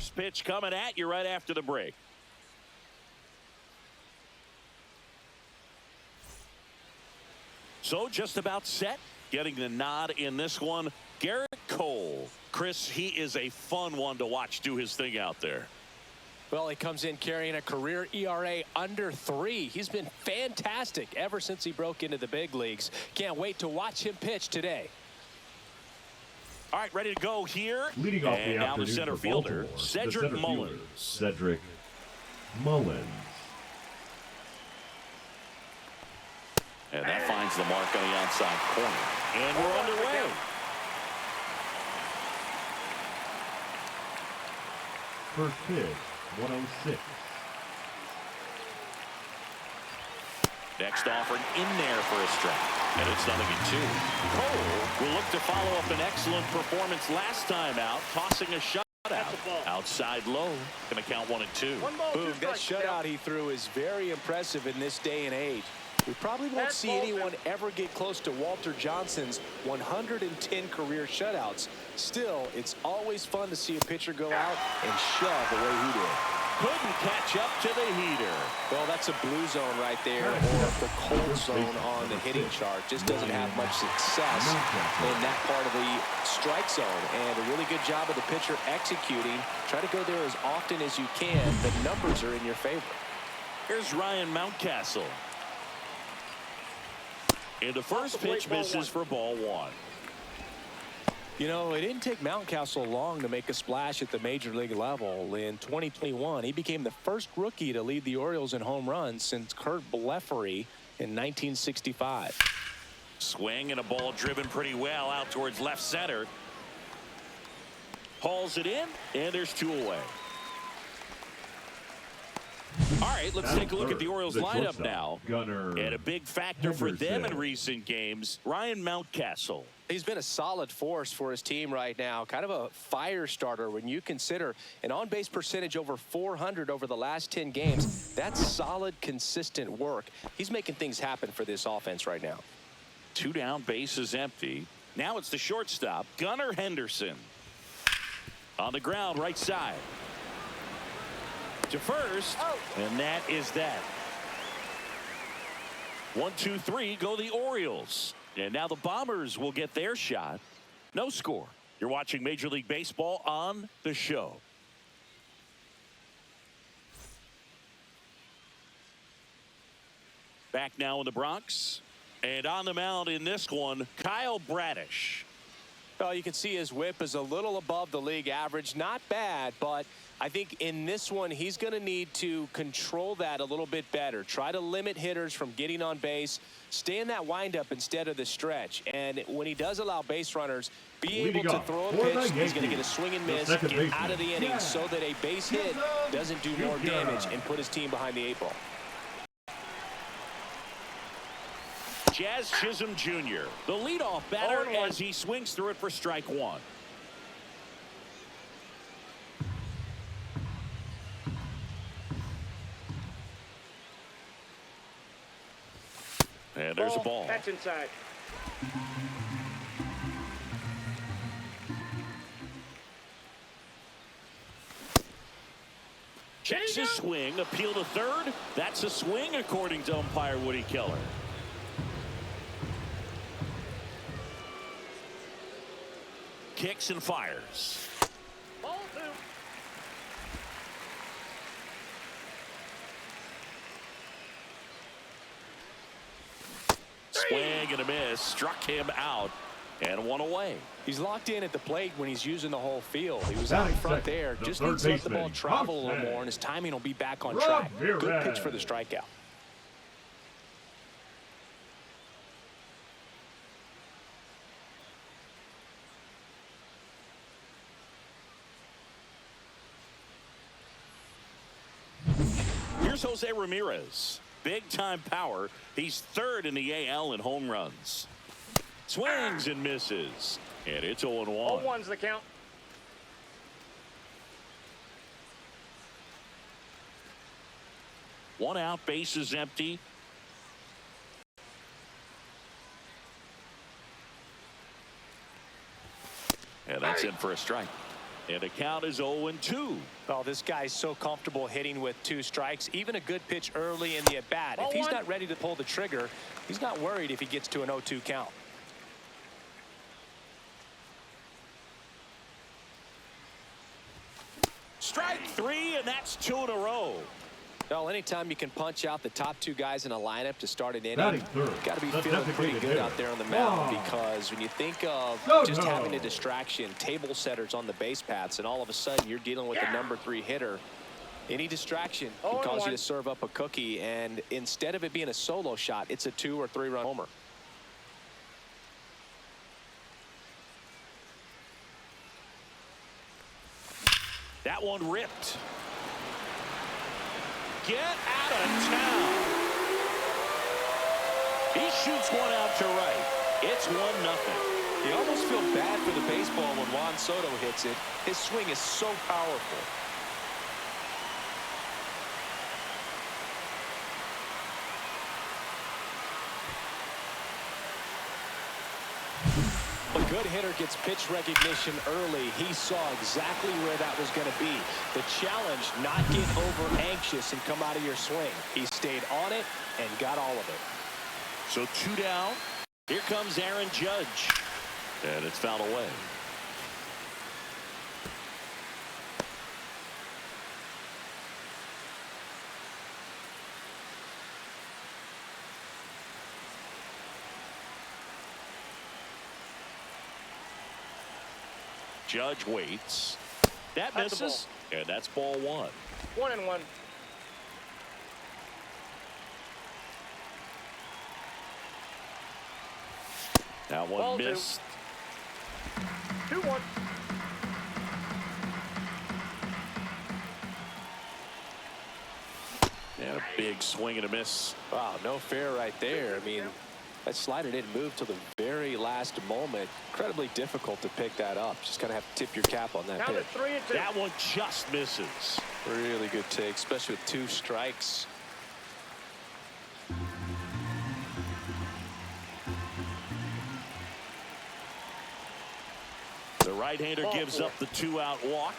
first pitch coming at you right after the break. So just about set. Getting the nod in this one, Garrett Cole. Chris, he is a fun one to watch do his thing out there. Well, he comes in carrying a career ERA under 3. He's been fantastic ever since he broke into the big leagues. Can't wait to watch him pitch today. All right, ready to go here. Leading off and the now the afternoon center for fielder, Baltimore, Cedric Mullins. Cedric Mullins. And that finds the mark on the outside corner. And we're underway. First pitch, 106. Next offering in there for a strike. And it's 0-2. Cole will look to follow up an excellent performance last time out, tossing a shutout. Outside low. Going to count 1-2. Boom, that shutout he threw is very impressive in this day and age. We probably won't see anyone ever get close to Walter Johnson's 110 career shutouts. Still, it's always fun to see a pitcher go out and shove the way he did. Couldn't catch up to the heater. Well, that's a blue zone right there, or the cold zone on the hitting chart. Just doesn't have much success in that part of the strike zone. And a really good job of the pitcher executing. Try to go there as often as you can. The numbers are in your favor. Here's Ryan Mountcastle. And the first pitch misses for ball 1. You know, it didn't take Mountcastle long to make a splash at the major league level. In 2021, he became the first rookie to lead the Orioles in home runs since Kurt Blefary in 1965. Swing and a ball driven pretty well out towards left center. Hauls it in, and there's 2 away. All right, let's take a look at the Orioles lineup now. Gunnar And a big factor for them in recent games, Ryan Mountcastle. He's been a solid force for his team right now. Kind of a fire starter when you consider an on-base percentage over 400 over the last 10 games. That's solid, consistent work. He's making things happen for this offense right now. 2 down, bases empty. Now it's the shortstop, Gunnar Henderson. On the ground, right side. To first, and that is that. 1, 2, 3 go the Orioles. And now the Bombers will get their shot. No score. You're watching Major League Baseball on the show. Back now in the Bronx. And on the mound in this one, Kyle Bradish. Well, you can see his whip is a little above the league average. Not bad, but I think in this one, he's going to need to control that a little bit better. Try to limit hitters from getting on base. Stay in that windup instead of the stretch. And when he does allow base runners, be able to throw a pitch. He's going to get a swing and miss, get out of the inning so that a base hit doesn't do more damage and put his team behind the 8 ball. Jazz Chisholm Jr., the leadoff batter as he swings through it for strike 1. And there's a ball. That's inside. Checks his swing, appeal to third. That's a swing according to umpire Woody Keller. Kicks and fires. Ball 2. Swing and a miss. Struck him out. And 1 away. He's locked in at the plate when he's using the whole field. He was out in front there. Just needs to let the ball travel a little more, and his timing will be back on track. Good pitch for the strikeout. Here's Jose Ramirez. Big time power. He's 3rd in the AL in home runs. Swings and misses. And it's 0-1. 0-1's the count. One out, bases empty. And that's in for a strike. And the count is 0-2. Well, this guy's so comfortable hitting with 2 strikes. Even a good pitch early in the at-bat. If he's not ready to pull the trigger, he's not worried if he gets to an 0-2 count. Strike 3, and that's 2 in a row. Well, anytime you can punch out the top 2 guys in a lineup to start an inning, Batting third, got to be the feeling pretty designated good hitter. out there on the mound, Wow. because when you think of No, just no. having a distraction, table setters on the base paths, and all of a sudden you're dealing with the number 3 hitter, any distraction can cause you to serve up a cookie, and instead of it being a solo shot, it's a 2 or 3 run homer. That one ripped. Get out of town. He shoots one out to right. It's 1-0. You almost feel bad for the baseball when Juan Soto hits it. His swing is so powerful. A good hitter gets pitch recognition early. He saw exactly where that was going to be. The challenge, not get over anxious and come out of your swing. He stayed on it and got all of it. So 2 down. Here comes Aaron Judge. And it's fouled away. Judge waits. That misses. And that's ball 1. 1-1. That one Ball missed. 2-1. And a big swing and a miss. Wow, no fair right there. I mean, that slider didn't move till the very last moment. Incredibly difficult to pick that up. Just kind of have to tip your cap on that Count pitch. it 3-2. That one just misses. Really good take, especially with 2 strikes. The right-hander gives up the 2-out walk.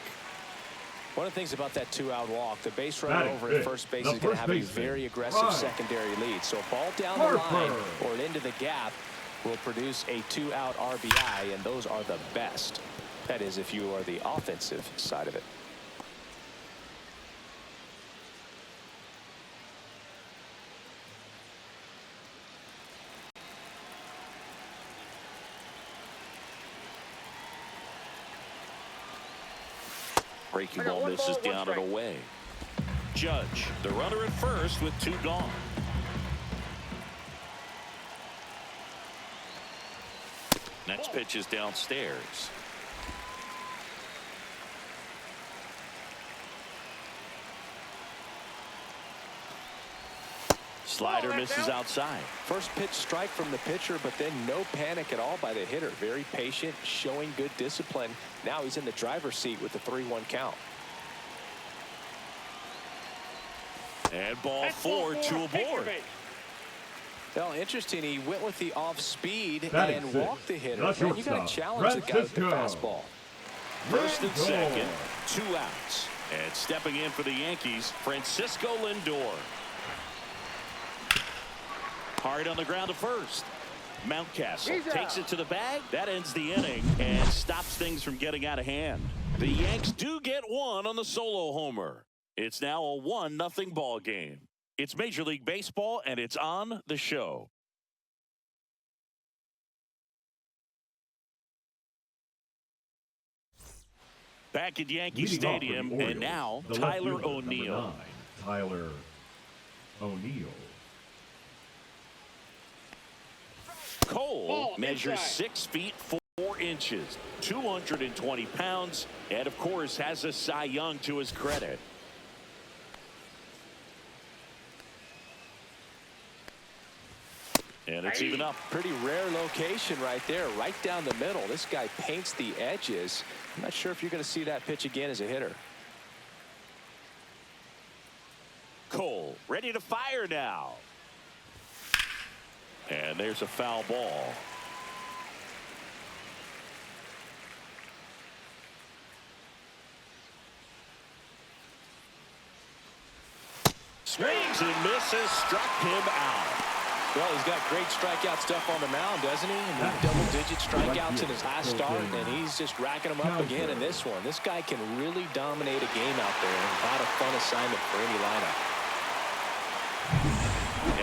One of the things about that 2-out walk, the base runner Batting over at fifth, first base the is going to first have a baseman, very aggressive right. secondary lead. So a ball down the line or into the gap will produce a 2-out RBI, and those are the best. That is, if you are the offensive side of it. Breaking I got ball one misses ball, one down and strike. away. Judge, the runner at first with 2 gone. Next pitch is downstairs. Slider misses outside. First pitch strike from the pitcher, but then no panic at all by the hitter. Very patient, showing good discipline. Now he's in the driver's seat with the 3-1 count. And ball That's 4, 2 aboard. Well, interesting. He went with the off speed Batting and sixth, walked the hitter. the Man, you got to shortstop, challenge the guy with the Francisco. fastball. First and Lindor. second, 2 outs. And stepping in for the Yankees, Francisco Lindor. Hard on the ground to first. Mountcastle He's takes out. it to the bag. That ends the inning and stops things from getting out of hand. The Yanks do get one on the solo homer. It's now a 1-0 ball game. It's Major League Baseball, and it's on the show. Back at Yankee Leading off for the Stadium, Orioles, and now the left Tyler fielder, number O'Neill. 9, Tyler O'Neill. Cole Ball measures inside. 6 feet 4 inches, 220 pounds, and of course has a Cy Young to his credit. And it's even up. Pretty rare location right there, right down the middle. This guy paints the edges. I'm not sure if you're going to see that pitch again as a hitter. Cole ready to fire now. And there's a foul ball. Swings and misses, struck him out. Well, he's got great strikeout stuff on the mound, doesn't he? And double-digit strikeouts in his last start, and he's just racking them up again in this one. This guy can really dominate a game out there, and not a fun assignment for any lineup.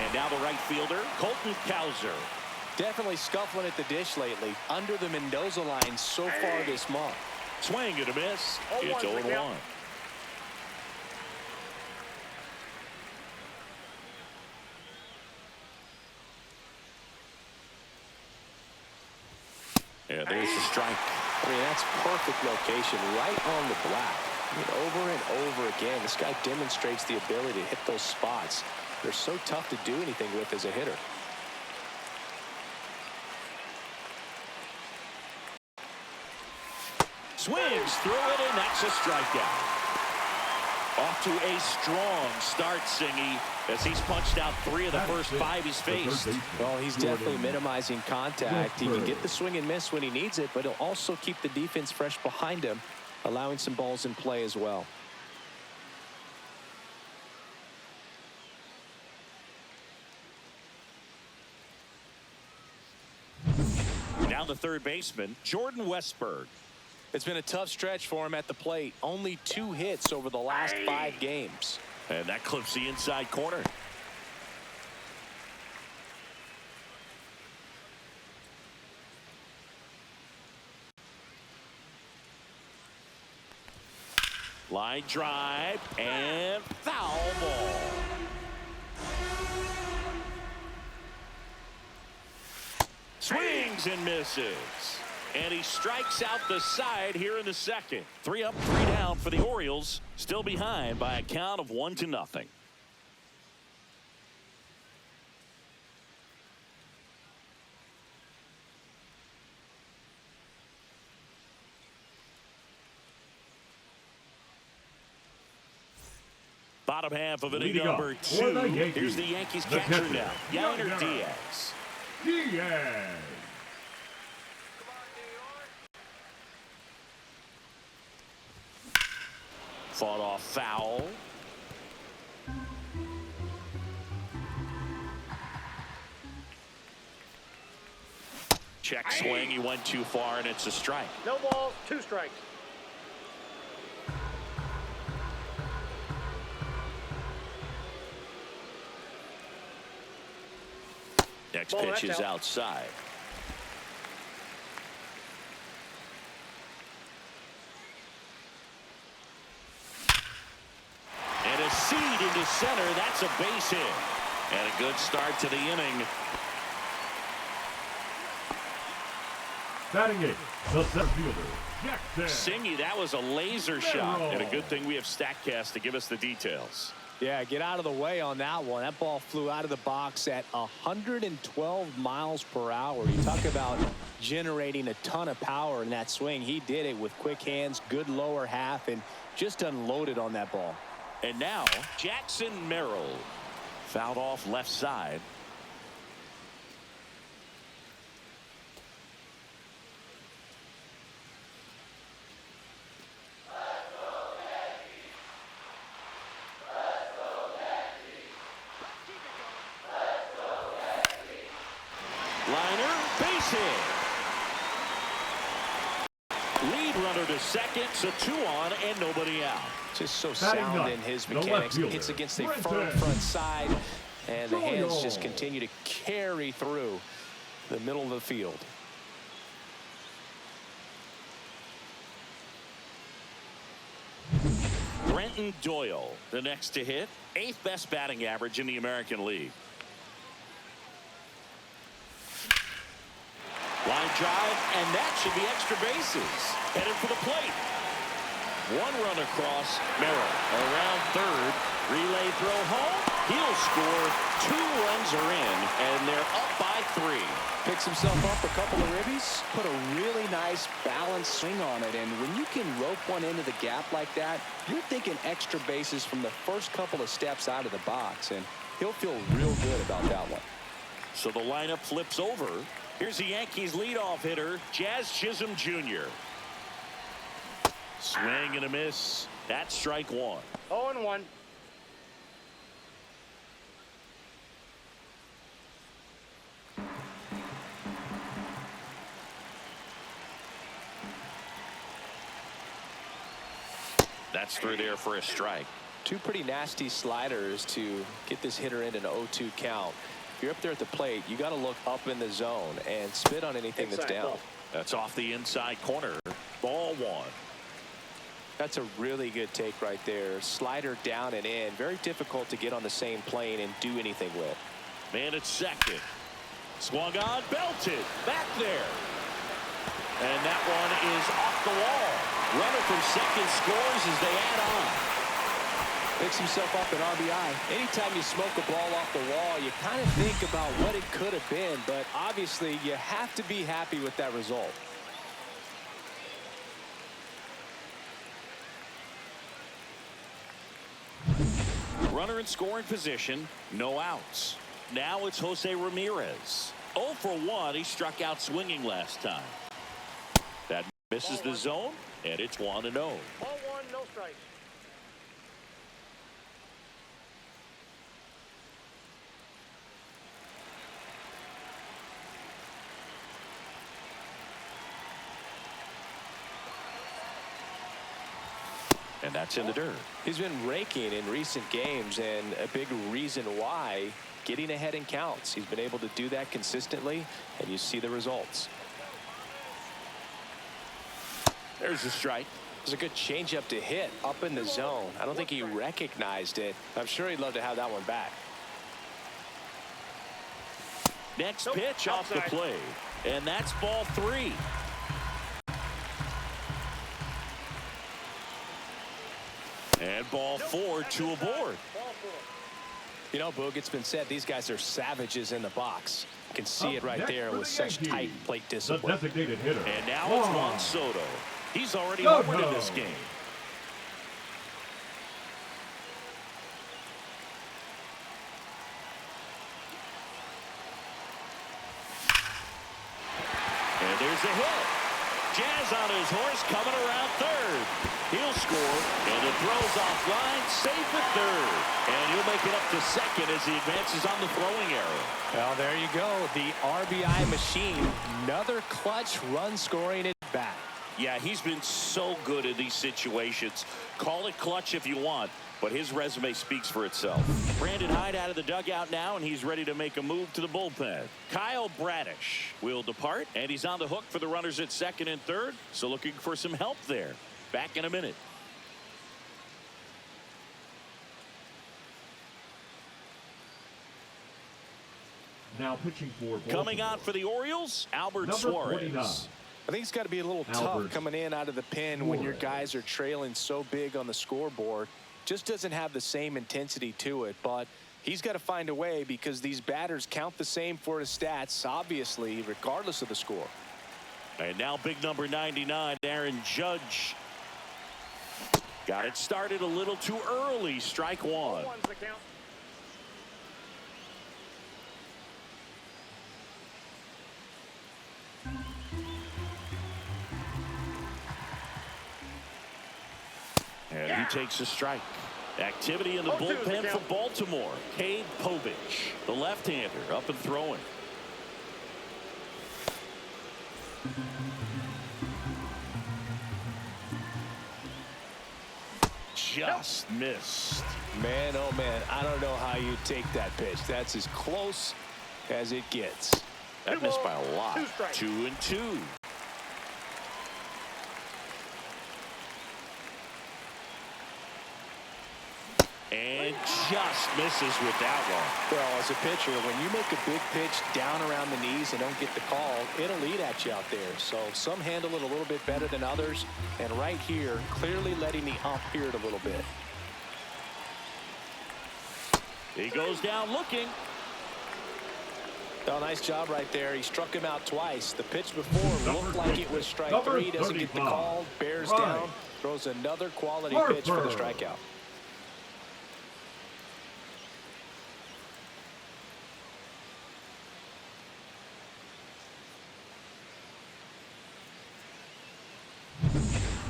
And now the right fielder, Colton Cowser. Definitely scuffling at the dish lately. Under the Mendoza line so far this month. Swing and a miss. It's 0-1. Yeah, there's the strike. I mean, that's perfect location, right on the black. I mean, over and over again, this guy demonstrates the ability to hit those spots. They're so tough to do anything with as a hitter. Swings through it, and that's a strikeout. Off to a strong start, Singy, as he's punched out 3 of the first 5 he's faced. Well, he's definitely minimizing contact. He can get the swing and miss when he needs it, but he'll also keep the defense fresh behind him, allowing some balls in play as well. Now the third baseman, Jordan Westberg. It's been a tough stretch for him at the plate. Only 2 hits over the last 5 games. And that clips the inside corner. Line drive and foul ball. Swings and misses. And he strikes out the side here in the second. 3 up, 3 down for the Orioles. Still behind by a count of 1-0. Bottom half of inning number 2. Here's the Yankees catcher now, Gunnar Diaz. Fought off foul. Check swing. He went too far, and it's a strike. No balls, 2 strikes. Next pitch is outside. And a seed into center. That's a base hit. And a good start to the inning. Batting it, the center fielder, Jackson. Singy, that was a laser shot. And a good thing we have StatCast to give us the details. Yeah, get out of the way on that one. That ball flew out of the box at 112 miles per hour. You talk about generating a ton of power in that swing. He did it with quick hands, good lower half, and just unloaded on that ball. And now, Jackson Merrill. Fouled off left side. Liner, base hit. Lead runner to second, so 2 on and nobody out. Just so sound in his mechanics. Hits against a firm front side, and the hands just continue to carry through the middle of the field. Brenton Doyle, the next to hit. 8th best batting average in the American League. Line drive, and that should be extra bases. Headed for the plate. 1 run across. Merrill around third. Relay throw home. He'll score. 2 runs are in, and they're up by 3. Picks himself up a couple of ribbies. Put a really nice balanced swing on it, and when you can rope one into the gap like that, you're thinking extra bases from the first couple of steps out of the box, and he'll feel real good about that one. So the lineup flips over. Here's the Yankees leadoff hitter, Jazz Chisholm Jr. Swing and a miss. That's strike 1. 0-1. That's through there for a strike. Two pretty nasty sliders to get this hitter in an 0-2 count. If you're up there at the plate, you got to look up in the zone and spit on anything that's down. That's off the inside corner. Ball one. That's a really good take right there. Slider down and in. Very difficult to get on the same plane and do anything with. Man at second. Swung on, belted. Back there. And that one is off the wall. Runner from second scores as they add on. Picks himself up an RBI. Anytime you smoke a ball off the wall, you kind of think about what it could have been, but obviously you have to be happy with that result. Runner in scoring position, no outs. Now it's Jose Ramirez. 0 for 1. He struck out swinging last time. That misses the zone, and it's 1-0. Ball one, no strikes. And that's in the dirt. He's been raking in recent games, and a big reason why, getting ahead in counts. He's been able to do that consistently, and you see the results. There's a strike. It was a good changeup to hit up in the zone. I don't think he recognized it. I'm sure he'd love to have that one back. Next pitch off the plate, and that's ball 3. And ball 4, 2 aboard. You know, Boog, it's been said these guys are savages in the box. You can see it right there with such tight plate discipline. The designated hitter. And now it's Juan Soto. He's already homered in this game. And there's a hit. Jazz on his horse coming around third. He'll score, and it throws off line, safe at third. And he'll make it up to second as he advances on the throwing area. Well, there you go. The RBI machine. Another clutch run scoring at bat. Yeah, he's been so good in these situations. Call it clutch if you want, but his resume speaks for itself. Brandon Hyde out of the dugout now, and he's ready to make a move to the bullpen. Kyle Bradish will depart, and he's on the hook for the runners at second and third, so looking for some help there. Back in a minute. Now pitching for Baltimore. Coming on for the Orioles, Albert Suarez. 49. I think it's got to be a little tough coming in out of the pen when your guys are trailing so big on the scoreboard. Just doesn't have the same intensity to it, but he's got to find a way because these batters count the same for his stats, obviously, regardless of the score. And now big number 99, Aaron Judge. Got it started a little too early. Strike one. Ball one's the count. And he takes a strike. Activity in the bullpen for Baltimore. Cade Povich, the left-hander, up and throwing. Just missed. Man, oh man, I don't know how you take that pitch. That's as close as it gets. That missed by a lot. 2-2. And just misses with that one. Well, as a pitcher, when you make a big pitch down around the knees and don't get the call, it'll eat at you out there. So some handle it a little bit better than others. And right here, clearly letting the ump hear it a little bit. He goes down looking. Well, nice job right there. He struck him out twice. The pitch before looked like it was strike 3. Doesn't get the call. Bears down. Throws another quality pitch for the strikeout.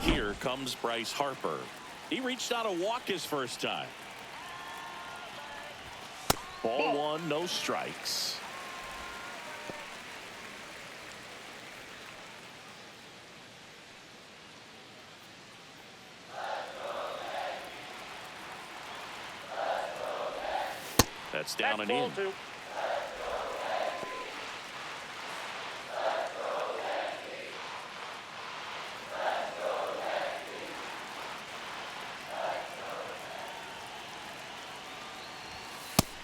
Here comes Bryce Harper. He reached out a walk his first time. Ball one, no strikes. That's down and ball in. 2.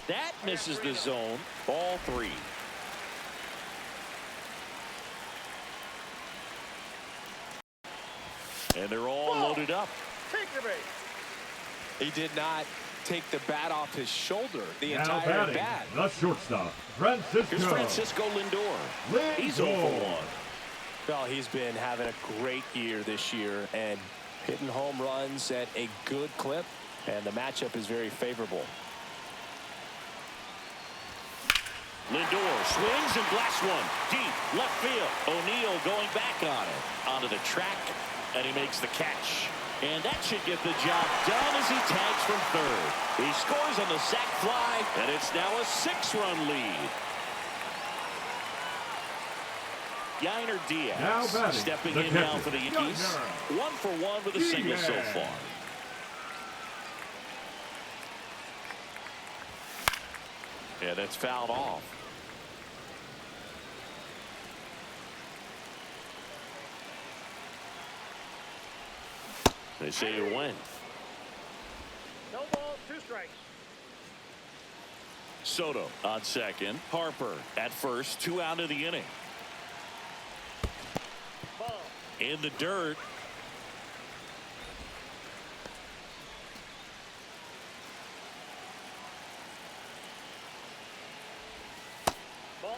That misses the zone. Ball 3. And they're all loaded up. Take the base. He did not take the bat off his shoulder the Now entire batting, bat. the shortstop, Francisco. Here's Francisco Lindor. He's 0 for 1. Well, he's been having a great year this year and hitting home runs at a good clip, and the matchup is very favorable. Lindor swings and blasts one deep left field. O'Neill going back on it. Onto the track, and he makes the catch. And that should get the job done as he tags from third. He scores on the sac fly, and it's now a 6-run lead. Yainer Now Diaz batting, stepping the in now catcher, for the Yankees. Gunnar 1 for 1 with a single so Diaz. far. Yeah, that's fouled off. They say you win. No balls, 2 strikes. Soto on second. Harper at first. 2 out of the inning. Ball. In the dirt. Ball.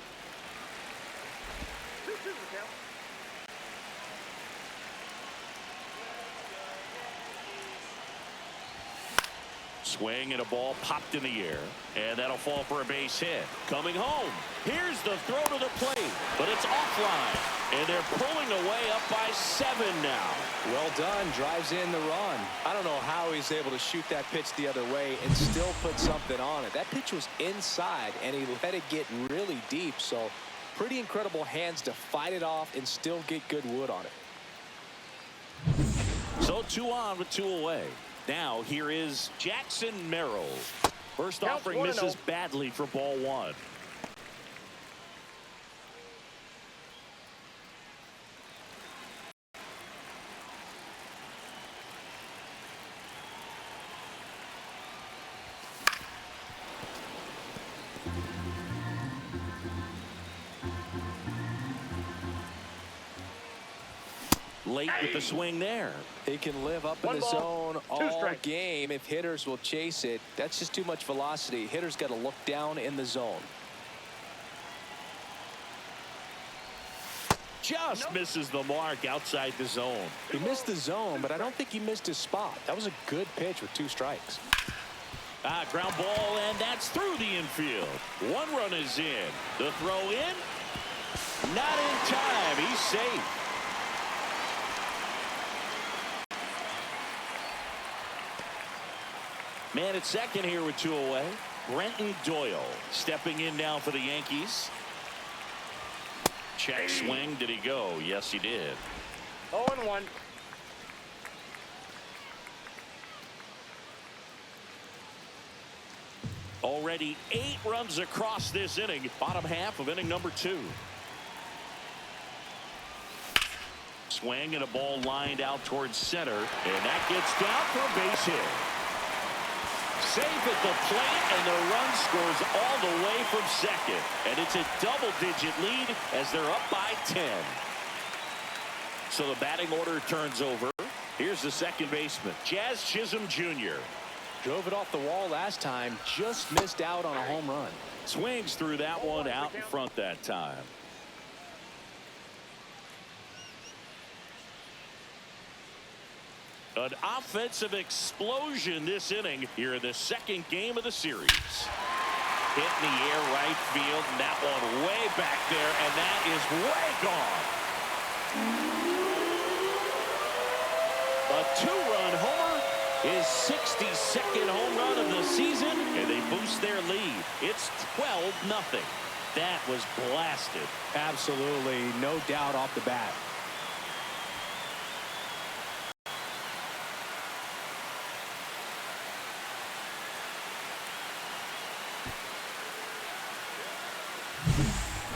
2-2 the count. Swing and a ball popped in the air, and that'll fall for a base hit. Coming home. Here's the throw to the plate, but it's offline, and they're pulling away up by 7 now. Well done. Drives in the run. I don't know how he's able to shoot that pitch the other way and still put something on it. That pitch was inside, and he let it get really deep. So pretty incredible hands to fight it off and still get good wood on it. So 2 on with 2 away. Now here is Jackson Merrill. First Counts offering 1-0. misses badly for ball 1. Late with the swing there. He can live up in One the ball, zone 2 all strikes. game if hitters will chase it. That's just too much velocity. Hitters got to look down in the zone. Just misses the mark outside the zone. He missed the zone, but I don't think he missed his spot. That was a good pitch with 2 strikes. Ground ball, and that's through the infield. 1 run is in. The throw in. Not in time. He's safe. Man at second here with 2 away. Brenton Doyle stepping in now for the Yankees. Check swing. Did he go? Yes, he did. 0-1. Already 8 runs across this inning. Bottom half of inning number 2. Swing and a ball lined out towards center. And that gets down for a base hit. Safe at the plate, and the run scores all the way from second. And it's a double-digit lead as they're up by 10. So the batting order turns over. Here's the second baseman, Jazz Chisholm Jr. Drove it off the wall last time, just missed out on a home run. Swings through that one out in front that time. An offensive explosion this inning here in the second game of the series. Hit in the air right field, and that one way back there, and that is way gone. A 2-run homer, his 62nd home run of the season, and they boost their lead. It's 12-0. That was blasted. Absolutely, no doubt off the bat.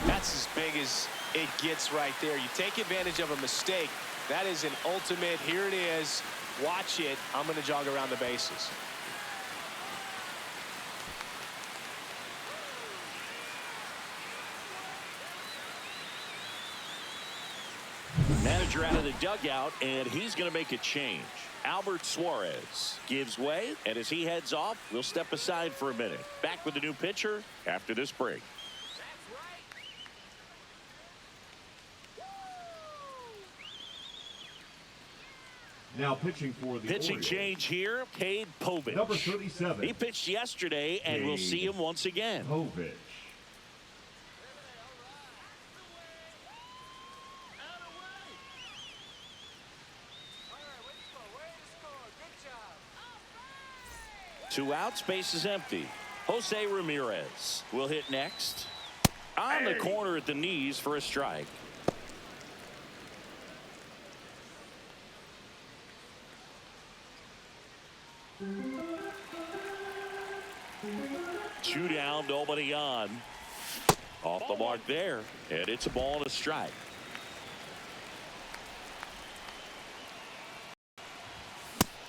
That's as big as it gets right there. You take advantage of a mistake. That is an ultimate. Here it is. Watch it. I'm going to jog around the bases. Manager out of the dugout, and he's going to make a change. Albert Suarez gives way, and as he heads off, we'll step aside for a minute. Back with the new pitcher after this break. Now pitching for the Pitching Orioles. change here, Cade Povich. Number 37. He pitched yesterday, and we'll see him once again. Povich. Two outs, base is empty. Jose Ramirez will hit next. On the corner at the knees for a strike. Two down, nobody on. Off the mark there, and it's a ball and a strike.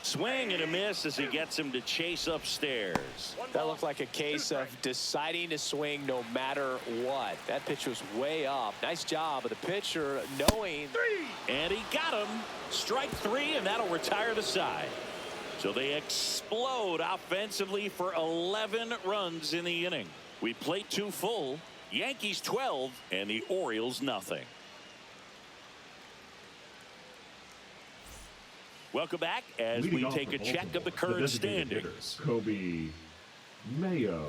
Swing and a miss as he gets him to chase upstairs. That looked like a case of deciding to swing no matter what. That pitch was way up. Nice job of the pitcher knowing. And he got him. Strike three, and that'll retire the side. So they explode offensively for 11 runs in the inning. We played two full. Yankees 12 and the Orioles nothing. Welcome back as Leading we take a check of the current standings. Kobe Mayo.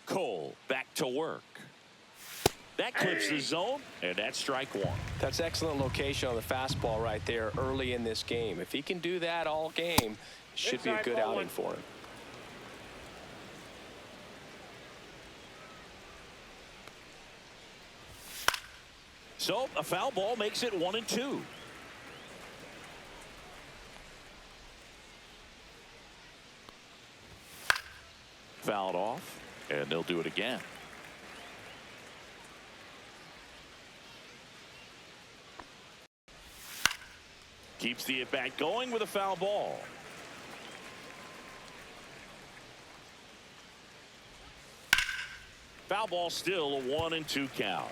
Cole back to work. That clips the zone, and that's strike one. That's excellent location on the fastball right there early in this game. If he can do that all game, should be a good outing for him. So a foul ball makes it 1-2. Fouled off, and they'll do it again. Keeps the at-bat going with a foul ball. Foul ball, still a 1-2 count.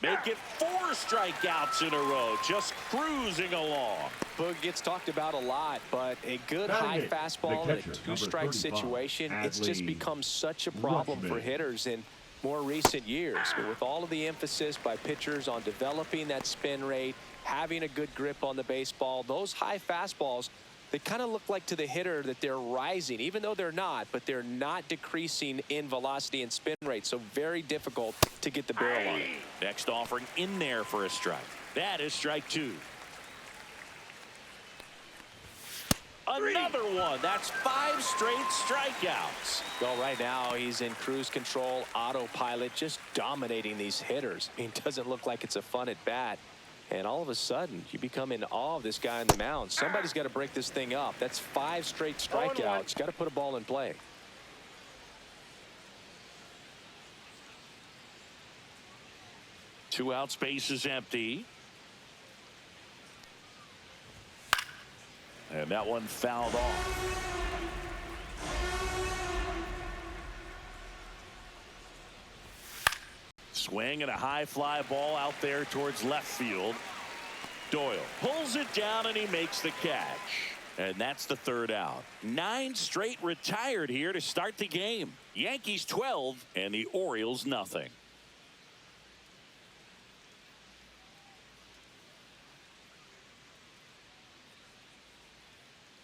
Make it 4 strikeouts in a row, just cruising along. Boog gets talked about a lot, but a good high fastball in a two-strike situation, it's just become such a problem for hitters in more recent years. But with all of the emphasis by pitchers on developing that spin rate, having a good grip on the baseball, those high fastballs, they kind of look like to the hitter that they're rising, even though they're not, but they're not decreasing in velocity and spin rate. So very difficult to get the barrel on it. Next offering in there for a strike. That is strike two. Another one. That's 5 straight strikeouts. Well, right now he's in cruise control, autopilot, just dominating these hitters. I mean, it doesn't look like it's a fun at bat. And all of a sudden, you become in awe of this guy on the mound. Somebody's got to break this thing up. That's 5 straight strikeouts. Got to put a ball in play. Two outs, base is empty. And that one fouled off. Swing and a high fly ball out there towards left field. Doyle pulls it down and he makes the catch. And that's the 3rd out. 9 straight retired here to start the game. Yankees 12 and the Orioles nothing.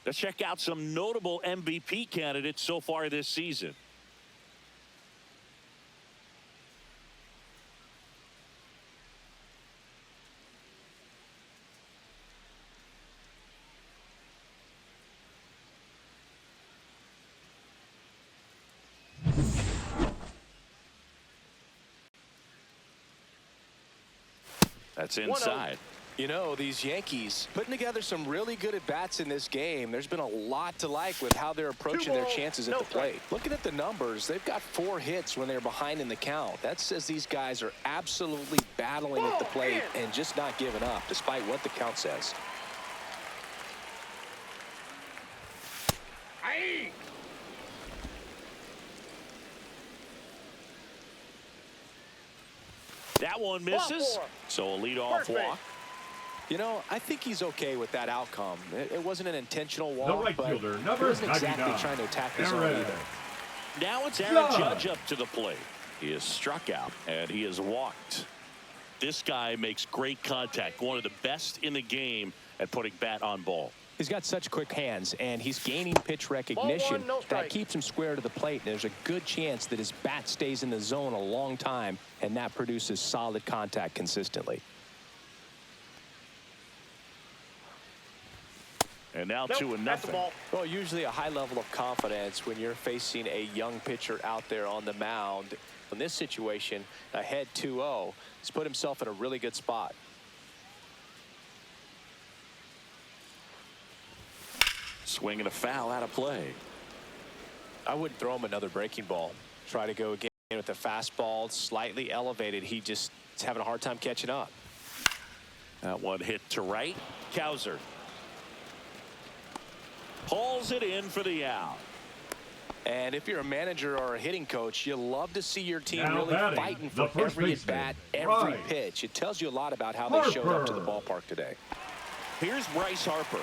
Let's check out some notable MVP candidates so far this season. That's inside. You know, these Yankees putting together some really good at-bats in this game. There's been a lot to like with how they're approaching their chances at the plate. Looking at the numbers, they've got 4 hits when they're behind in the count. That says these guys are absolutely battling at the plate and just not giving up, despite what the count says. That one misses, so a leadoff walk. You know, I think he's okay with that outcome. It wasn't an intentional walk, The right but fielder, he number wasn't exactly 99, trying to attack the zone either. Now it's Aaron Judge up to the plate. He is struck out, and he is walked. This guy makes great contact, one of the best in the game at putting bat on ball. He's got such quick hands, and he's gaining pitch recognition. That keeps him square to the plate, and there's a good chance that his bat stays in the zone a long time, and that produces solid contact consistently. And now 2-0. Well, usually a high level of confidence when you're facing a young pitcher out there on the mound. In this situation, ahead 2-0, he's put himself in a really good spot. Swing and a foul out of play. I wouldn't throw him another breaking ball. Try to go again with the fastball slightly elevated. He just is having a hard time catching up. That one hit to right. Cowser hauls it in for the out. And if you're a manager or a hitting coach, you love to see your team Now really batting, fighting the for first every baseman, at-bat, every Bryce pitch. It tells you a lot about how they showed up to the Harper. ballpark today. Here's Bryce Harper.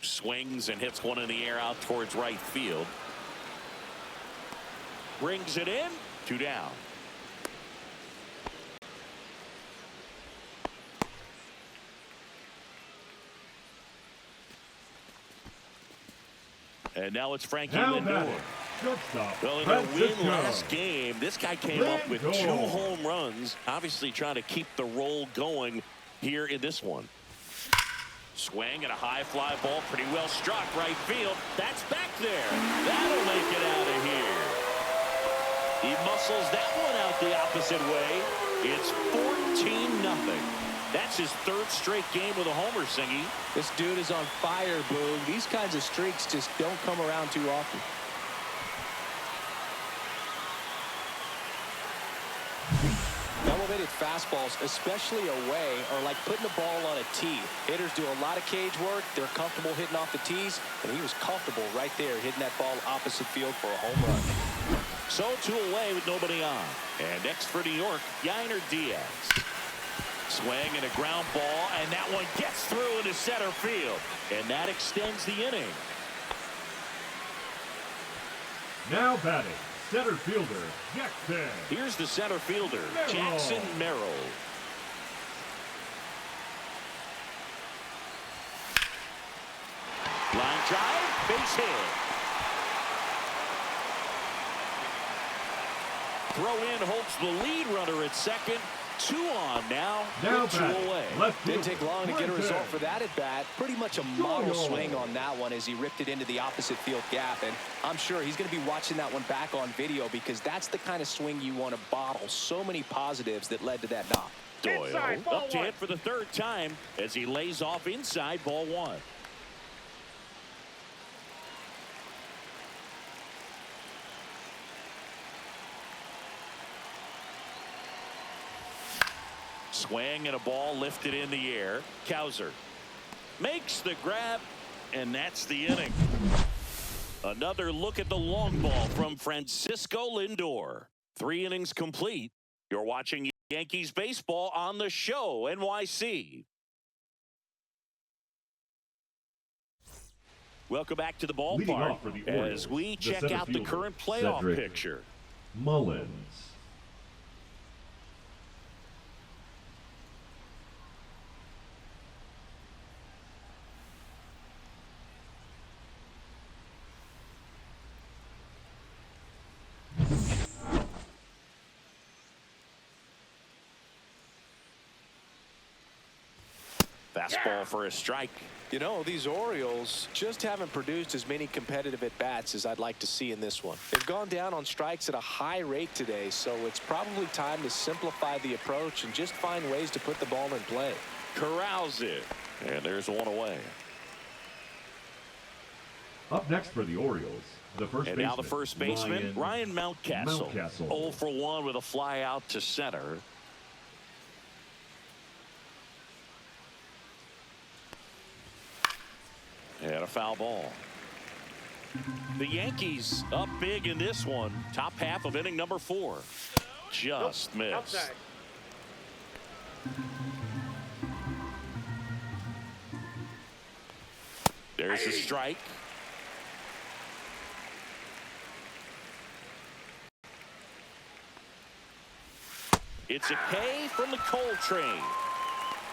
Swings and hits one in the air out towards right field. Brings it in. 2 down. And now it's Frankie Now Lindor. batting, shortstop, Well, in their win Francisco. last game, this guy came up with 2 Lindor. home runs, obviously trying to keep the roll going here in this one. Swing and a high fly ball, pretty well struck right field. That's back there. That'll make it out of here. He muscles that one out the opposite way. It's 14-0. That's his 3rd straight game with a homer, Singy. This dude is on fire, Boog. These kinds of streaks just don't come around too often. Elevated fastballs, especially away, are like putting the ball on a tee. Hitters do a lot of cage work. They're comfortable hitting off the tees, and he was comfortable right there hitting that ball opposite field for a home run. So 2 away with nobody on. And next for New York, Gunnar Diaz. Swing and a ground ball, and that one gets through into center field. And that extends the inning. Now batting, center fielder, Jackson. Here's the center fielder, Merrill. Jackson Merrill. Line drive, base hit. Throw in holds the lead runner at second. 2 on now with 2 batting, away. left Didn't fielder, take long to get a Bryson. result for that at bat. Pretty much a model Doyle. swing on that one as he ripped it into the opposite field gap. And I'm sure he's going to be watching that one back on video because that's the kind of swing you want to bottle. So many positives that led to that knock. Doyle Inside, ball up to 1. hit for the 3rd time as he lays off inside, ball 1. Swing and a ball lifted in the air. Cowser makes the grab, and that's the inning. Another look at the long ball from Francisco Lindor. 3 innings complete. You're watching Yankees baseball on the show, NYC. Welcome back to the Leading ballpark off for the Orioles, as we the check center out the fielder, current playoff Cedric picture. Mullins. Fastball for a strike. You know, these Orioles just haven't produced as many competitive at-bats as I'd like to see in this one. They've gone down on strikes at a high rate today, so it's probably time to simplify the approach and just find ways to put the ball in play. Corrals it, and there's one away. Up next for the Orioles, the first And baseman. now the first baseman, Ryan Mountcastle. 0 for 1 with a fly out to center. And a foul ball. The Yankees up big in this one. Top half of inning number 4. Just missed. Outside. There's a strike. It's a K from the Coltrane.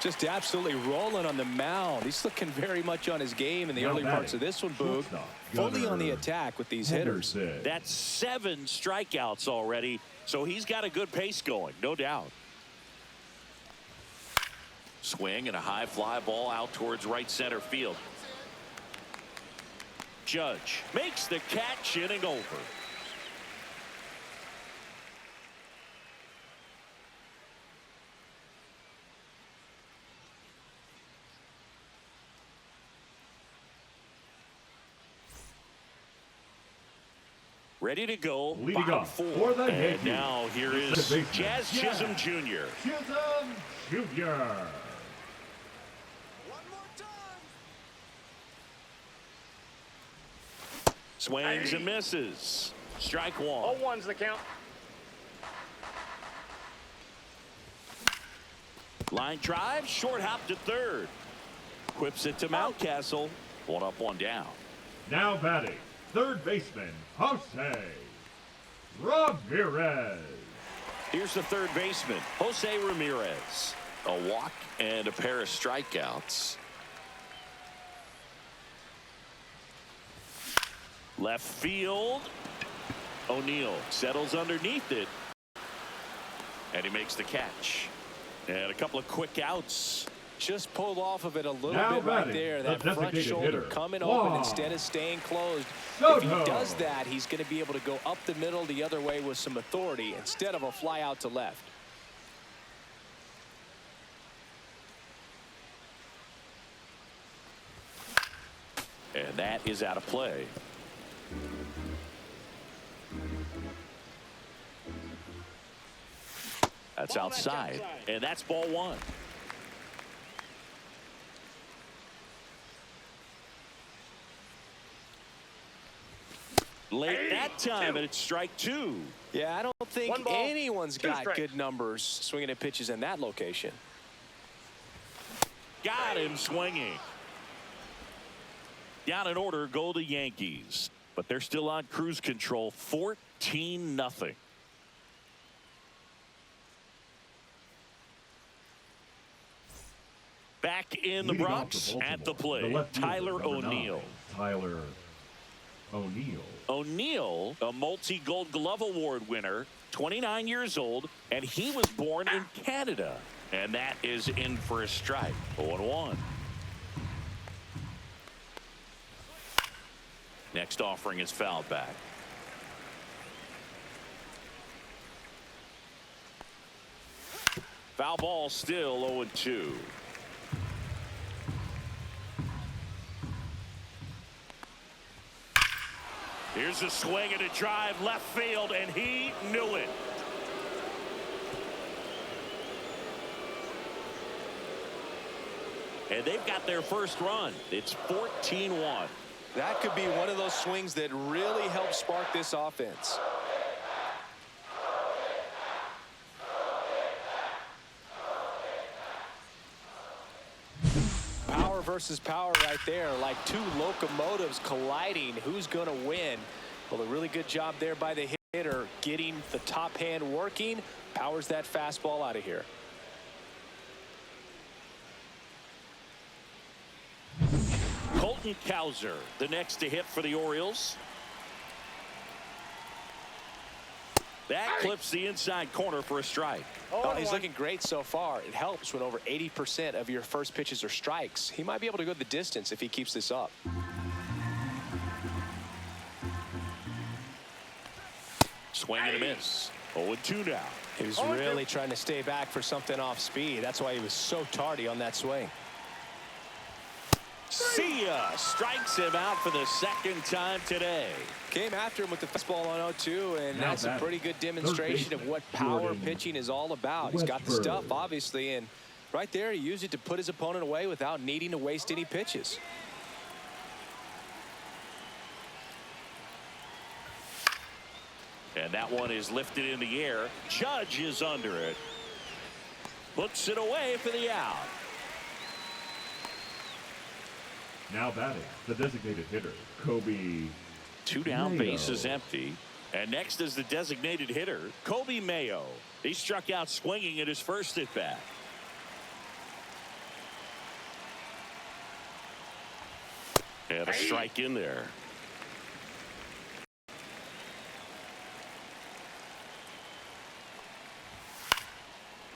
Just absolutely rolling on the mound. He's looking very much on his game in the early parts of this one, Boog. Fully on the attack with these hitters. That's 7 strikeouts already, so he's got a good pace going, no doubt. Swing and a high fly ball out towards right center field. Judge makes the catch, inning over. Ready to go. Leading Bottom off 4. for the And Yankees, now here the is baseman, Jazz Chisholm Jr. Chisholm Jr. Swings and misses. Strike 1. 0-1's the count. Line drive, short hop to third. Quips it to Mountcastle. 1 up, 1 down. Now batting, third baseman, Jose Ramirez. Here's the third baseman, Jose Ramirez. A walk and a pair of strikeouts. Left field. O'Neill settles underneath it. And he makes the catch. And a couple of quick outs. Just pulled off of it a little Now bit right batting, there. the That front designated shoulder hitter, coming Juan open instead of staying closed. Soto. If he does that, he's going to be able to go up the middle the other way with some authority instead of a fly out to left. And that is out of play. That's outside. And that's ball 1. Late that time, and it's strike 2. Yeah, I don't think One ball, anyone's 2 got strikes. good numbers swinging at pitches in that location. Got him swinging. Down in order go the Yankees, but they're still on cruise control. 14-0. Back in the Leading off Bronx for at the Baltimore, plate, left fielder, Tyler number 9, O'Neill. Tyler O'Neill. O'Neill, a multi-Gold Glove Award winner, 29 years old, and he was born in Canada. And that is in for a strike. 0-1. Next offering is fouled back. Foul ball, still 0-2. Here's a swing and a drive left field, and he knew it. And they've got their first run. It's 14-1. That could be one of those swings that really helps spark this offense. Power versus power right there, like two locomotives colliding. Who's going to win? Well, a really good job there by the hitter, getting the top hand working. Powers that fastball out of here. Colton Cowser, the next to hit for the Orioles. That clips the inside corner for a strike. Oh, he's looking great so far. It helps when over 80% of your first pitches are strikes. He might be able to go the distance if he keeps this up. Swing and a miss. 0-2 now. He was really trying to stay back for something off speed. That's why he was so tardy on that swing. See ya. Strikes him out for the second time today. Came after him with the fastball on 0-2, and Now that's a pretty good demonstration of what power pitching is all about. He's got the stuff, obviously, and right there he used it to put his opponent away without needing to waste any pitches. And that one is lifted in the air. Judge is under it. Puts it away for the out. Now batting, the designated hitter, Kobe. 2 down, Mayo. bases empty. And next is the designated hitter, Kobe Mayo. He struck out swinging at his first at bat. And a strike in there.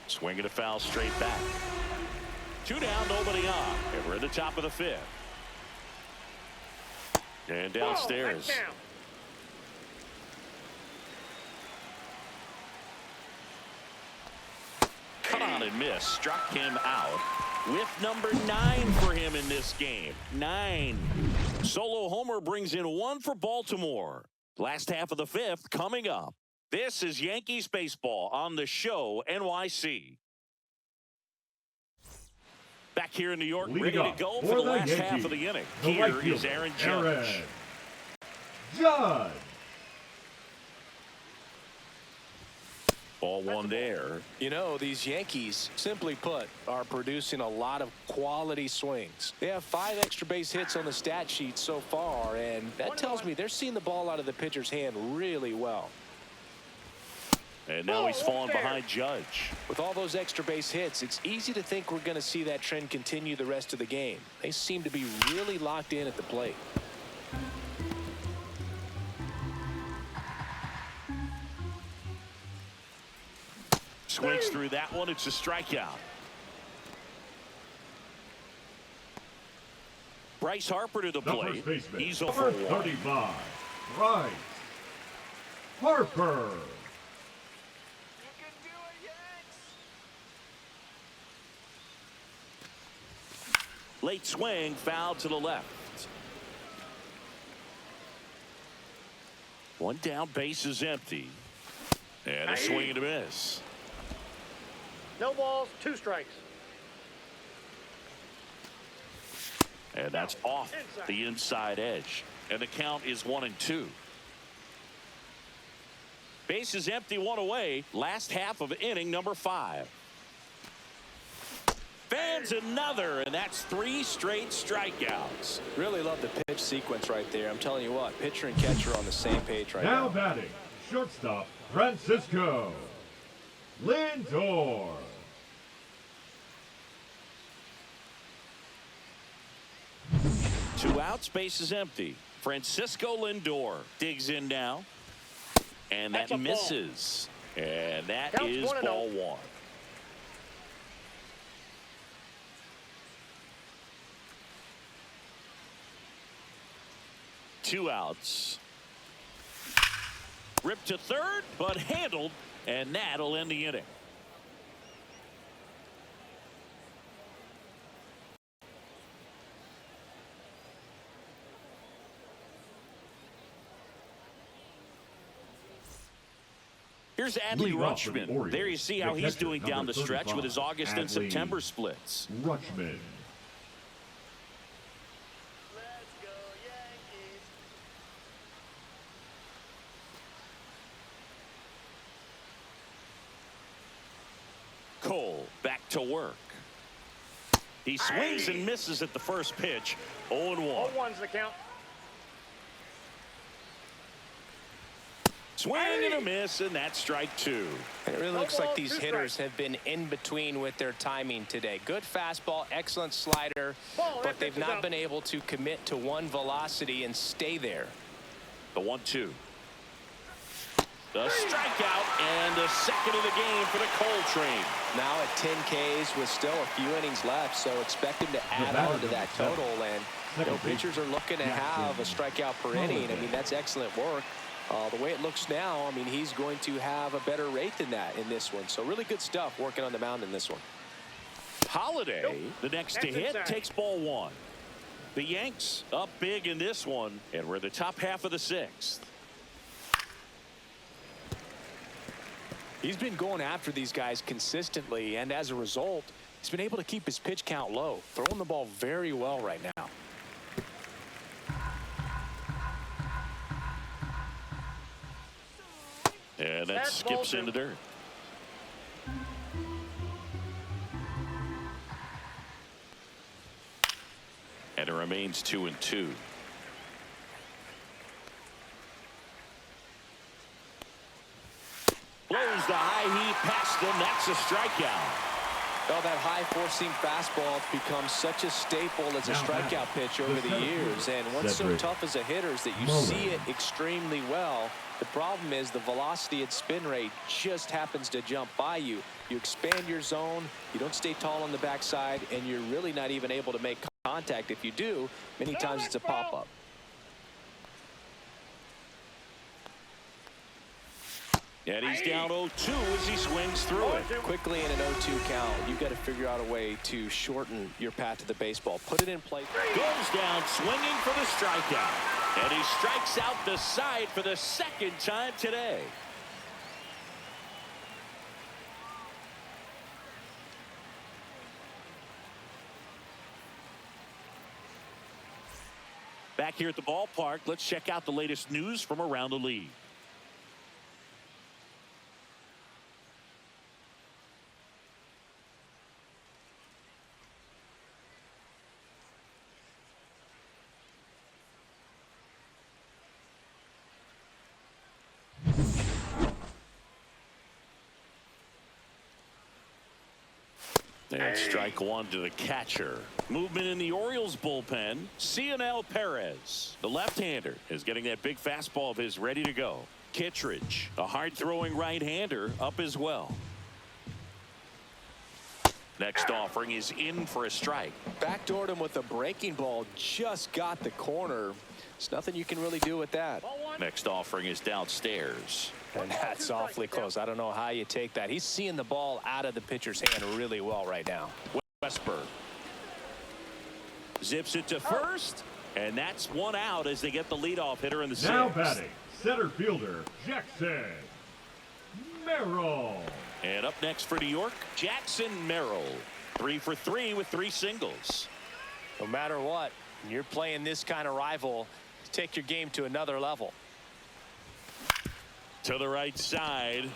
Swing and a foul straight back. 2 down, nobody on. And we're at the top of the 5th. And downstairs. Cut on and miss. Struck him out. With number 9 for him in this game. 9. Solo homer brings in 1 for Baltimore. Last half of the 5th coming up. This is Yankees baseball on the show NYC. Back here in New York, Leading ready to up go for for the the last half Yankees, of the inning. the Here right is fielder, Aaron Judge. Judge. Ball 1 there. You know, these Yankees, simply put, are producing a lot of quality swings. They have 5 extra base hits on the stat sheet so far, and that tells me they're seeing the ball out of the pitcher's hand really well. And now he's falling behind Judge. With all those extra base hits, it's easy to think we're going to see that trend continue the rest of the game. They seem to be really locked in at the plate. Swings through that one. It's a strikeout. Bryce Harper to the The plate. first baseman, He's number over 1. 35, Bryce Harper. Late swing, foul to the left. 1 down, base is empty. And a swing and a miss. No balls, 2 strikes. And that's off the inside edge. And the count is 1-2. Base is empty, 1 away. Last half of inning number 5. Fans another, and that's 3 straight strikeouts. Really love the pitch sequence right there. I'm telling you what, pitcher and catcher are on the same page right now. Now batting, shortstop, Francisco Lindor. Two outs, base is empty. Francisco Lindor digs in now. And that That's a ball. misses. And that Counts is 1-0. ball 1. Two outs. Ripped to third, but handled, and that'll end the inning. Here's Adley Leading off for the Rutschman. Orioles, There you see how the he's catcher, doing down number the stretch with his 35, August and Adley September splits. Rutschman. Cole back to work. He swings and misses at the first pitch. 0-1. 0-1's the count. Swing and a miss, and that's strike 2. And it really looks like these two hitters strikes. have been in between with their timing today. Good fastball, excellent slider, Ball, but that they've pitch is not out. been able to commit to one velocity and stay there. The 1-2. A strikeout and the second of the game for the Coltrane. Now at 10 Ks with still a few innings left, so expect him to add on to that total. And pitchers are looking to have a strikeout per inning. I mean, that's excellent work. The way it looks now, I mean, he's going to have a better rate than that in this one. So really good stuff working on the mound in this one. Holiday, the next to hit, takes ball one. The Yanks up big in this one, and we're the top half of the sixth. He's been going after these guys consistently, and as a result, he's been able to keep his pitch count low, throwing the ball very well right now. And that skips into dirt. And it remains 2-2. Blows the high heat past him. That's a strikeout. Well, that high four-seam fastball becomes such a staple as a strikeout pitch over the years. And what's so tough as a hitter is that you see it extremely well. The problem is the velocity and spin rate just happens to jump by you. You expand your zone, you don't stay tall on the backside, and you're really not even able to make contact. If you do, many times it's a pop-up. And he's down 0-2 as he swings through it. Quickly in an 0-2 count, you've got to figure out a way to shorten your path to the baseball. Put it in play. Goes down swinging for the strikeout. And he strikes out the side for the second time today. Back here at the ballpark, let's check out the latest news from around the league. And strike one to the catcher. Movement in the Orioles bullpen. Cionel Perez, the left-hander, is getting that big fastball of his ready to go. Kittredge, a hard-throwing right-hander, up as well. Next offering is in for a strike. Backdoored him with a breaking ball. Just got the corner. There's nothing you can really do with that. Next offering is downstairs. And that's awfully close. I don't know how you take that. He's seeing the ball out of the pitcher's hand really well right now. Westberg zips it to first, and that's one out as they get the leadoff hitter in the sixth. Now batting, center fielder Jackson Merrill. And up next for New York, Jackson Merrill. 3 for 3 with 3 singles. No matter what, when you're playing this kind of rival, take your game to another level. To the right side,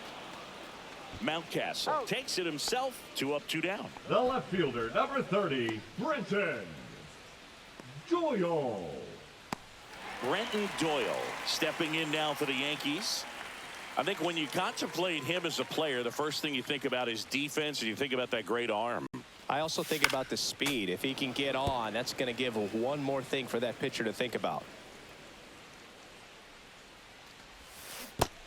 Mountcastle takes it himself. 2 up, 2 down. The left fielder, number 30, Brenton Doyle. Brenton Doyle stepping in now for the Yankees. I think when you contemplate him as a player, the first thing you think about is defense, and you think about that great arm. I also think about the speed. If he can get on, that's going to give one more thing for that pitcher to think about.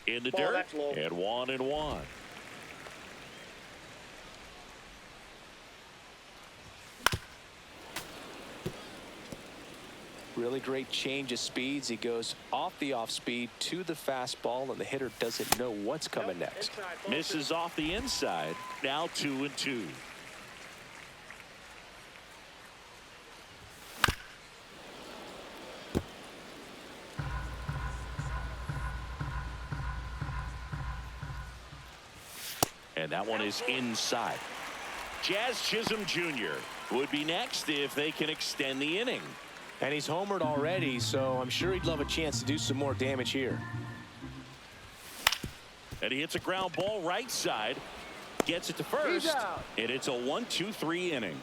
In the dirt, and 1-1. Really great change of speeds. He goes off the off speed to the fastball, and the hitter doesn't know what's coming next. Misses off the inside. Now 2-2. And that one is inside. Jazz Chisholm Jr. would be next if they can extend the inning. And he's homered already, so I'm sure he'd love a chance to do some more damage here. And he hits a ground ball right side. Gets it to first. And it's a 1-2-3 inning.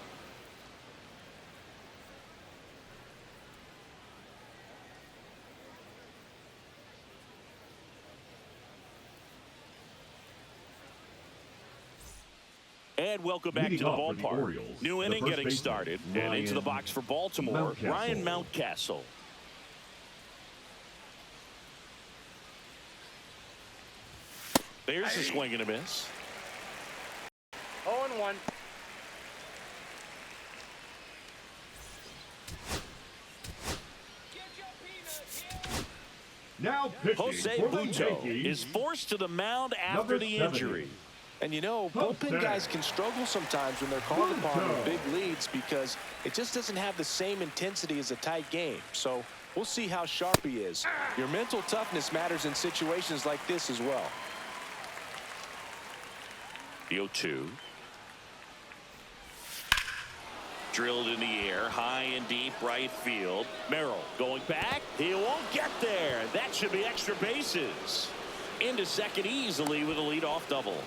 And welcome back to the ballpark. New inning getting started. And into the box for Baltimore, Ryan There's a swing and a miss. 0-1. Now pitching Jose for the Buto Yankees, is forced to the mound after number the 70. injury. And you know, bullpen guys can struggle sometimes when they're called upon with big leads because it just doesn't have the same intensity as a tight game. So we'll see how sharp he is. Your mental toughness matters in situations like this as well. The 0-2. Drilled in the air, high and deep right field. Merrill going back. He won't get there. That should be extra bases. Into second easily with a leadoff double.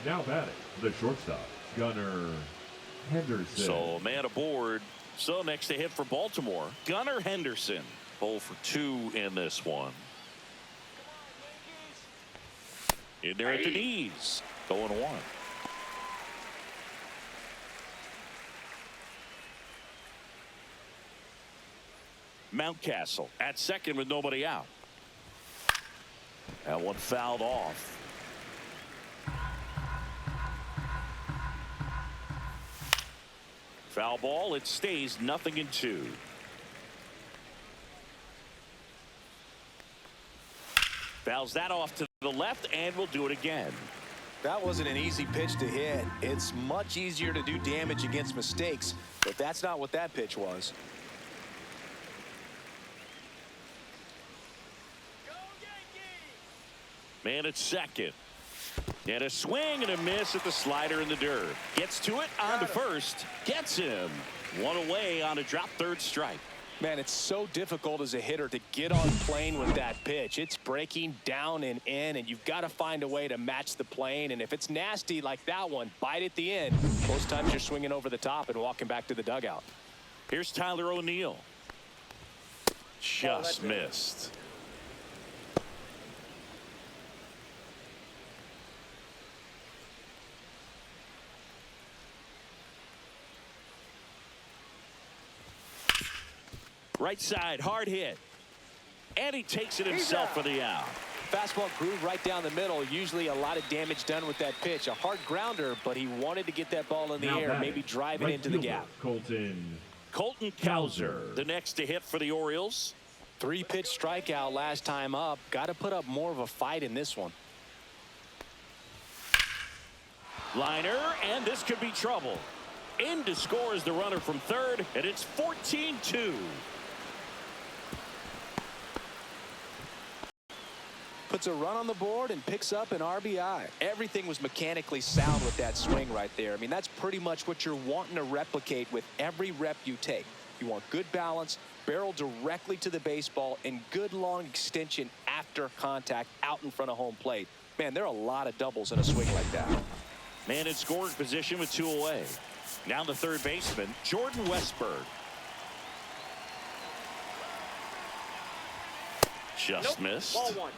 Now batting, the shortstop, Gunnar Henderson. So man aboard. So next to hit for Baltimore, Gunnar Henderson. 0 for 2 in this one. In there at the knees. 0-1. Mountcastle at second with nobody out. That one fouled off. Foul ball. It stays 0-2. Fouls that off to the left, and we'll do it again. That wasn't an easy pitch to hit. It's much easier to do damage against mistakes, but that's not what that pitch was. Man at second. And a swing and a miss at the slider in the dirt. Gets to it, on to first. Gets him. One away on a drop third strike. Man, it's so difficult as a hitter to get on plane with that pitch. It's breaking down and in, and you've got to find a way to match the plane. And if it's nasty like that one, bite at the end. Most times you're swinging over the top and walking back to the dugout. Here's Tyler O'Neill. Just missed. Right side, hard hit. And he takes it himself for the out. Fastball groove right down the middle. Usually a lot of damage done with that pitch. A hard grounder, but he wanted to get that ball in the air, maybe drive it into the gap. Colton Cowser, the next to hit for the Orioles. 3-pitch strikeout last time up. Got to put up more of a fight in this one. Liner, and this could be trouble. In to score is the runner from third, and it's 14-2. Puts a run on the board and picks up an RBI. Everything was mechanically sound with that swing right there. I mean, that's pretty much what you're wanting to replicate with every rep you take. You want good balance, barrel directly to the baseball, and good long extension after contact out in front of home plate. Man, there are a lot of doubles in a swing like that. Man in scoring position with 2 away. Now the third baseman, Jordan Westberg. Just missed. Ball 1.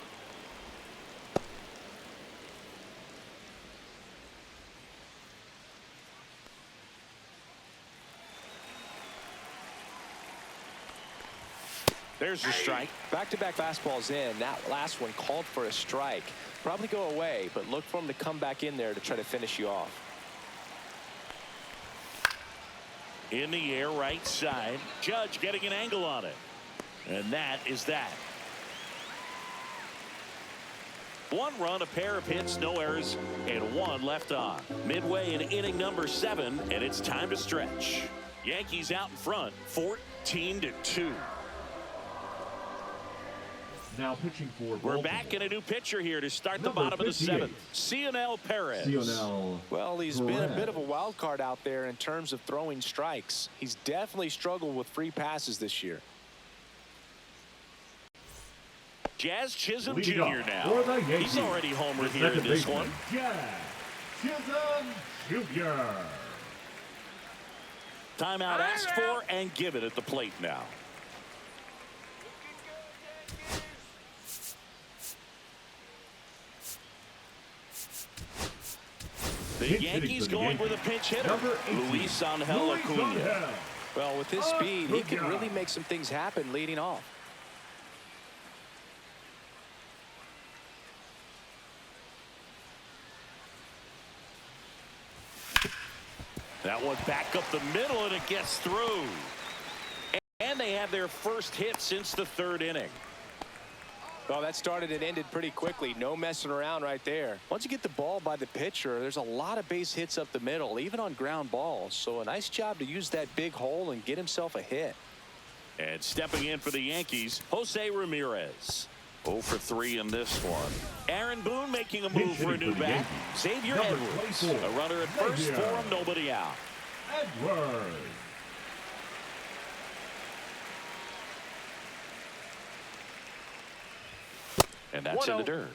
There's a strike. Back-to-back fastballs in. That last one called for a strike. Probably go away, but look for him to come back in there to try to finish you off. In the air, right side. Judge getting an angle on it. And that is that. 1 run, a pair of hits, no errors, and 1 left on. Midway in inning number 7, and it's time to stretch. Yankees out in front, 14-2. Now pitching for We're back in a new pitcher here to start the bottom of the 7th. Cionel Perez. Well, he's been a bit of a wild card out there in terms of throwing strikes. He's definitely struggled with free passes this year. Jazz Chisholm Leading Jr. now. He's already homered here in this one. Jazz Chisholm Jr. Timeout asked for and given at the plate now. The Yankees going with a pinch hitter, Luis Angel Acuna. Well, with his speed, he can really make some things happen leading off. That one back up the middle, and it gets through. And they have their first hit since the third inning. Well, that started and ended pretty quickly. No messing around right there. Once you get the ball by the pitcher, there's a lot of base hits up the middle, even on ground balls. So a nice job to use that big hole and get himself a hit. And stepping in for the Yankees, Jose Ramirez. 0 for 3 in this one. Aaron Boone making a move for a new bat. Xavier Edwards, a runner at first for him, nobody out. Edwards. And that's in the dirt.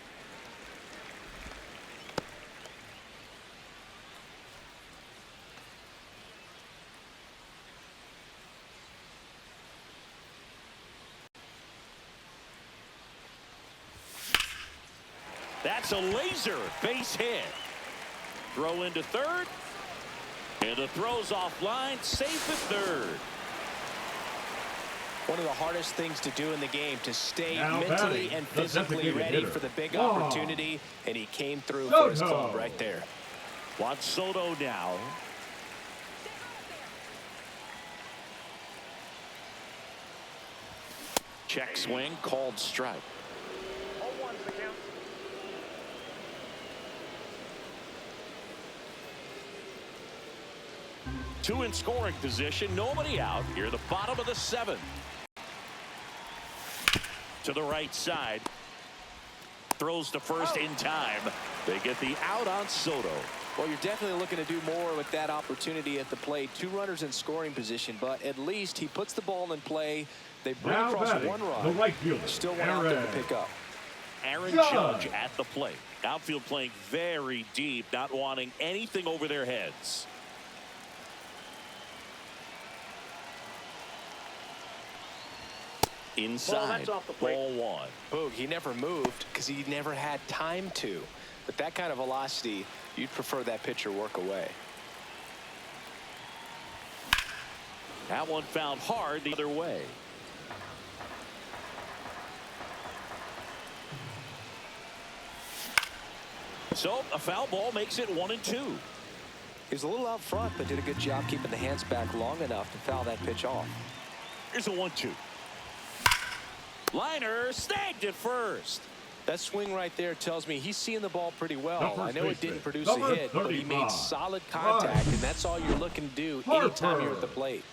That's a laser base hit. Throw into third. And the throw's offline. Safe at third. One of the hardest things to do in the game, to stay Now mentally batting, and the physically designated ready hitter. for the big Wow. opportunity, and he came through for his club right there. Juan Soto now. Check swing, called strike. 0-1's the count. Two in scoring position, nobody out. Here, the bottom of the seventh. To the right side. Throws to first in time. They get the out on Soto. Well, you're definitely looking to do more with that opportunity at the plate. Two runners in scoring position, but at least he puts the ball in play. They bring Now across batting, one run. the right fielder, Still one out there to Aaron. pick up. Aaron Judge. Judge at the plate. Outfield playing very deep, not wanting anything over their heads. Inside, that's off the plate. ball one. Boog, he never moved because he never had time to. But that kind of velocity, you'd prefer that pitcher work away. That one found hard the other way. So a foul ball makes it 1-2. He was a little out front, but did a good job keeping the hands back long enough to foul that pitch off. Here's a 1-2. Liner snagged at first. That swing right there tells me he's seeing the ball pretty well. The I first know it didn't baseman, produce number a hit, but he made 35, solid contact, and that's all you're looking to do anytime you're at the plate.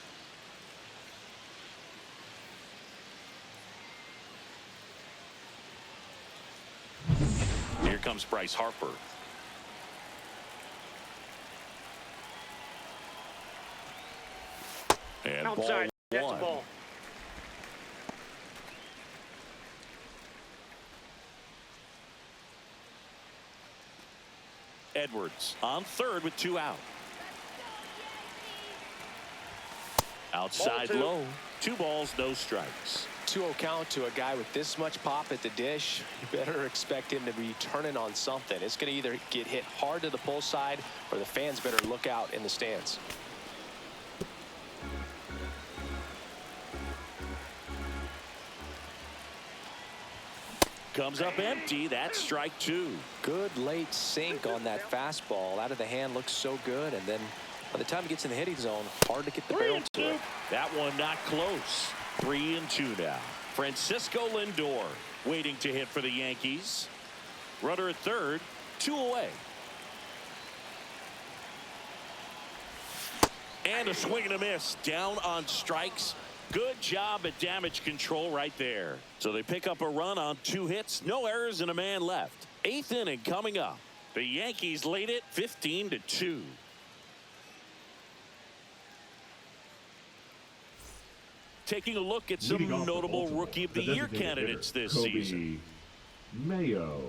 Here comes Bryce Harper. And Outside. ball That's a one. ball. Edwards on third with 2 out. Outside Ball 2. low. 2 balls, no strikes. 2-0 count to a guy with this much pop at the dish. You better expect him to be turning on something. It's going to either get hit hard to the pull side, or the fans better look out in the stands. Comes up empty. That's strike 2. Good late sink on that fastball. Out of the hand, looks so good, and then by the time he gets in the hitting zone, hard to get the barrel to it. That one not close. 3-2 now. Francisco Lindor waiting to hit for the Yankees. Runner at third, 2 away. And a swing and a miss. Down on strikes. Good job at damage control right there. So they pick up a run on 2 hits, no errors, and a man left. 8th inning coming up. The Yankees lead it 15-2. Taking a look at some Leading off notable Baltimore, Rookie of the the Year designated candidates hitter, this Kobe season. Mayo.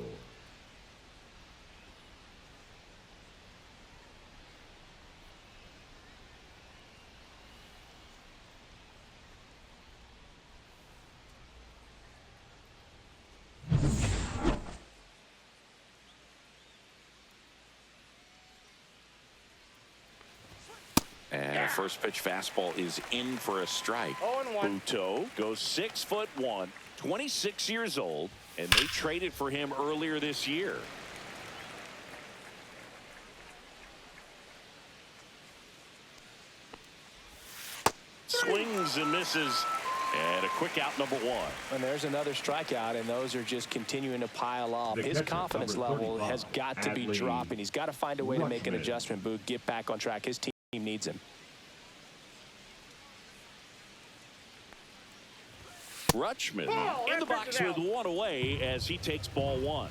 And first pitch fastball is in for a strike. 0-1. Buto goes 6'1", 26 years old, and they traded for him earlier this year. Swings and misses. And a quick out, number one. And there's another strikeout, and those are just continuing to pile up. The His catcher, confidence number level 35, has got to be Adley dropping. He's got to find a way to make an Rutschman. adjustment, Boog, get back on track. His team needs him. Rutschman Ball, in the that box pitches with out. one away as he takes ball one.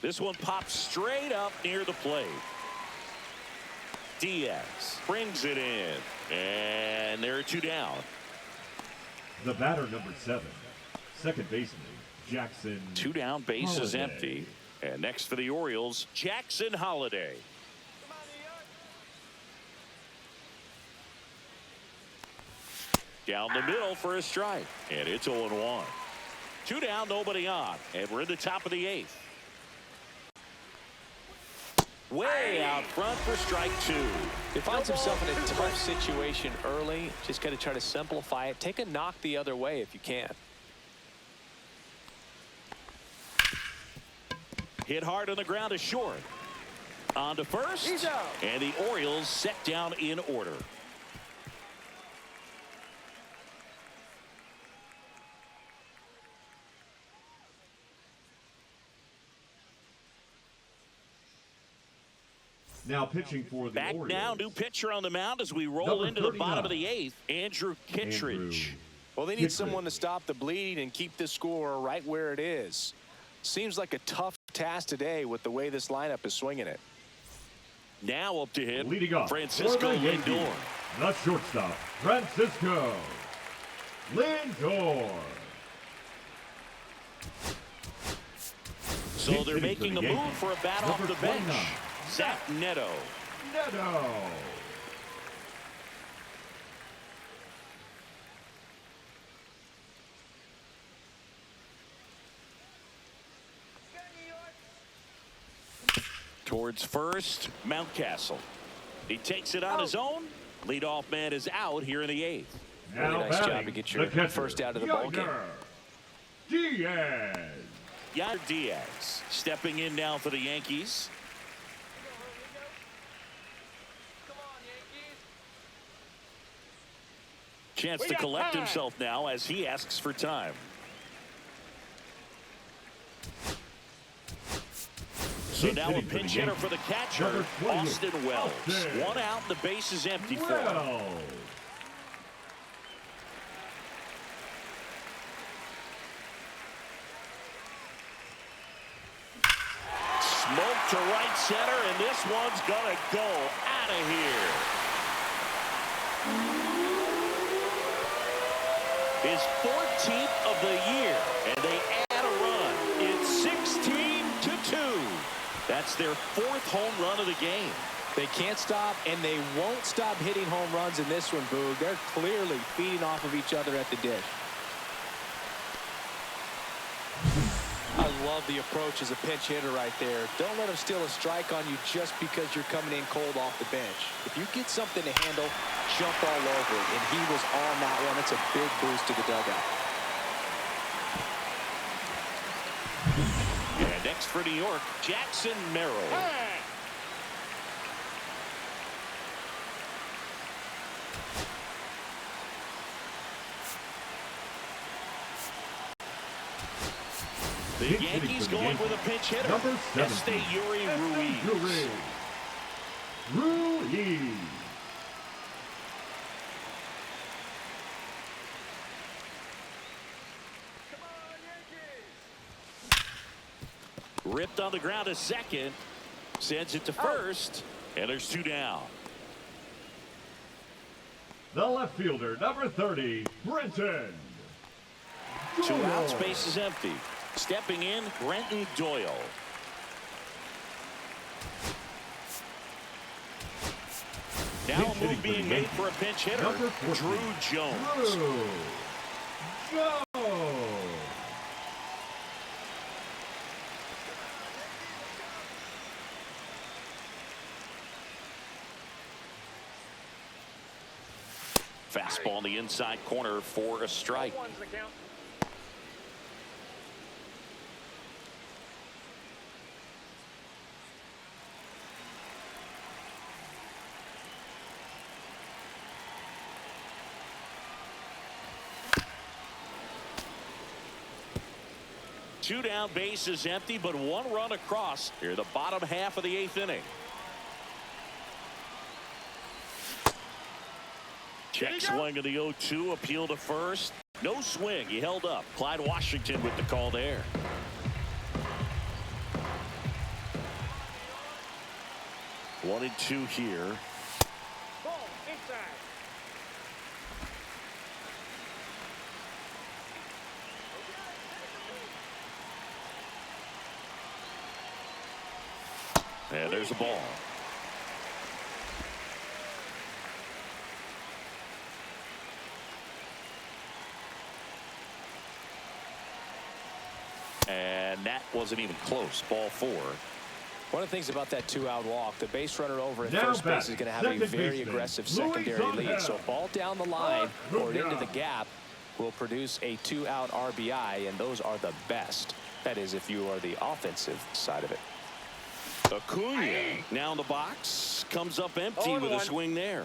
This one pops straight up near the plate. Diaz brings it in, and there are two down. The batter, number 7, second baseman, Jackson. Two down, base is Holiday. empty. And next for the Orioles, Jackson Holiday. Down the middle for a strike, and it's 0-1. Two down, nobody on, and we're in the top of the 8th. Way out front for strike 2. He finds himself in a tough situation early. Just got to try to simplify it. Take a knock the other way if you can. Hit hard on the ground is short. On to first, He's out. and the Orioles set down in order. Now pitching for the Back Orioles. now, new pitcher on the mound as we roll Number into the bottom 39. of the 8th, Andrew Kittredge. Well, they need someone to stop the bleeding and keep this score right where it is. Seems like a tough task today with the way this lineup is swinging it. Now up to hit, Leading off Francisco for the Yankees, Lindor. the shortstop, Francisco Lindor. So they're Hitting for making the a move Yankees, for a bat off number the bench. 29. Zach Neto. Neto. Towards first, Mountcastle. He takes it on his own. Leadoff man is out here in the 8th. Now Really nice job batting, to get your the catcher, first out of the ball game. Diaz. Gunnar Diaz stepping in now for the Yankees. Chance to collect himself now as he asks for time. So He's now a hitting for the pinch hitter Yankees. for the catcher, Number 28, Austin Wells. Austin. One out and the base is empty for him. Wells. Smoke to right center, and this one's gonna go out of here. His 14th of the year, and they add a run. It's 16-2. That's their 4th home run of the game. They can't stop, and they won't stop hitting home runs in this one, Boog. They're clearly feeding off of each other at the dish. I love the approach as a pinch hitter right there. Don't let him steal a strike on you just because you're coming in cold off the bench. If you get something to handle, jump all over it, and he was on that one. It's a big boost to the dugout. And next for New York, Jackson Merrill. The Pinch hitting Yankees for the going Yankees. with a pinch hitter. Number 17. Esteury Ruiz. Ruiz. Ripped on the ground to second. Sends it to first. And there's two down. The left fielder, number 30, Brenton. Two Doyle. out, space is empty. Stepping in, Brenton Doyle. Now Pinch a hitting move for being the made Yankees. for a pinch hitter. Number 14, Drew Jones. Drew Jones. Fastball in the inside corner for a strike. One's the count. 2 down, bases empty, but 1 run across here, the bottom half of the 8th inning. Check swing of the 0-2, appeal to first. No swing. He held up. Clyde Washington with the call there. One and 2 here. Ball inside. And there's a ball. And that wasn't even close. Ball 4. One of the things about that 2-out walk, the base runner over at Now first base is going to have a second very baseman, aggressive Luis secondary lead. Angel. So ball down the line or into the gap will produce a 2-out RBI, and those are the best. That is, if you are the offensive side of it. Acuna now in the box. Comes up empty with a 0-1. swing there.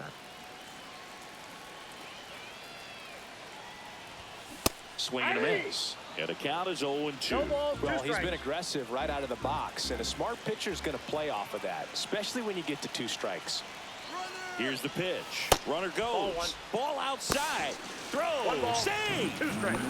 Swing and a miss. And the count is 0-2. No balls, 2 Well, he's strikes. been aggressive right out of the box, and a smart pitcher is going to play off of that, especially when you get to 2 strikes. Here's the pitch. Runner Ball goes. 1. Ball outside. 1 Throw. ball, Save. 2 strikes.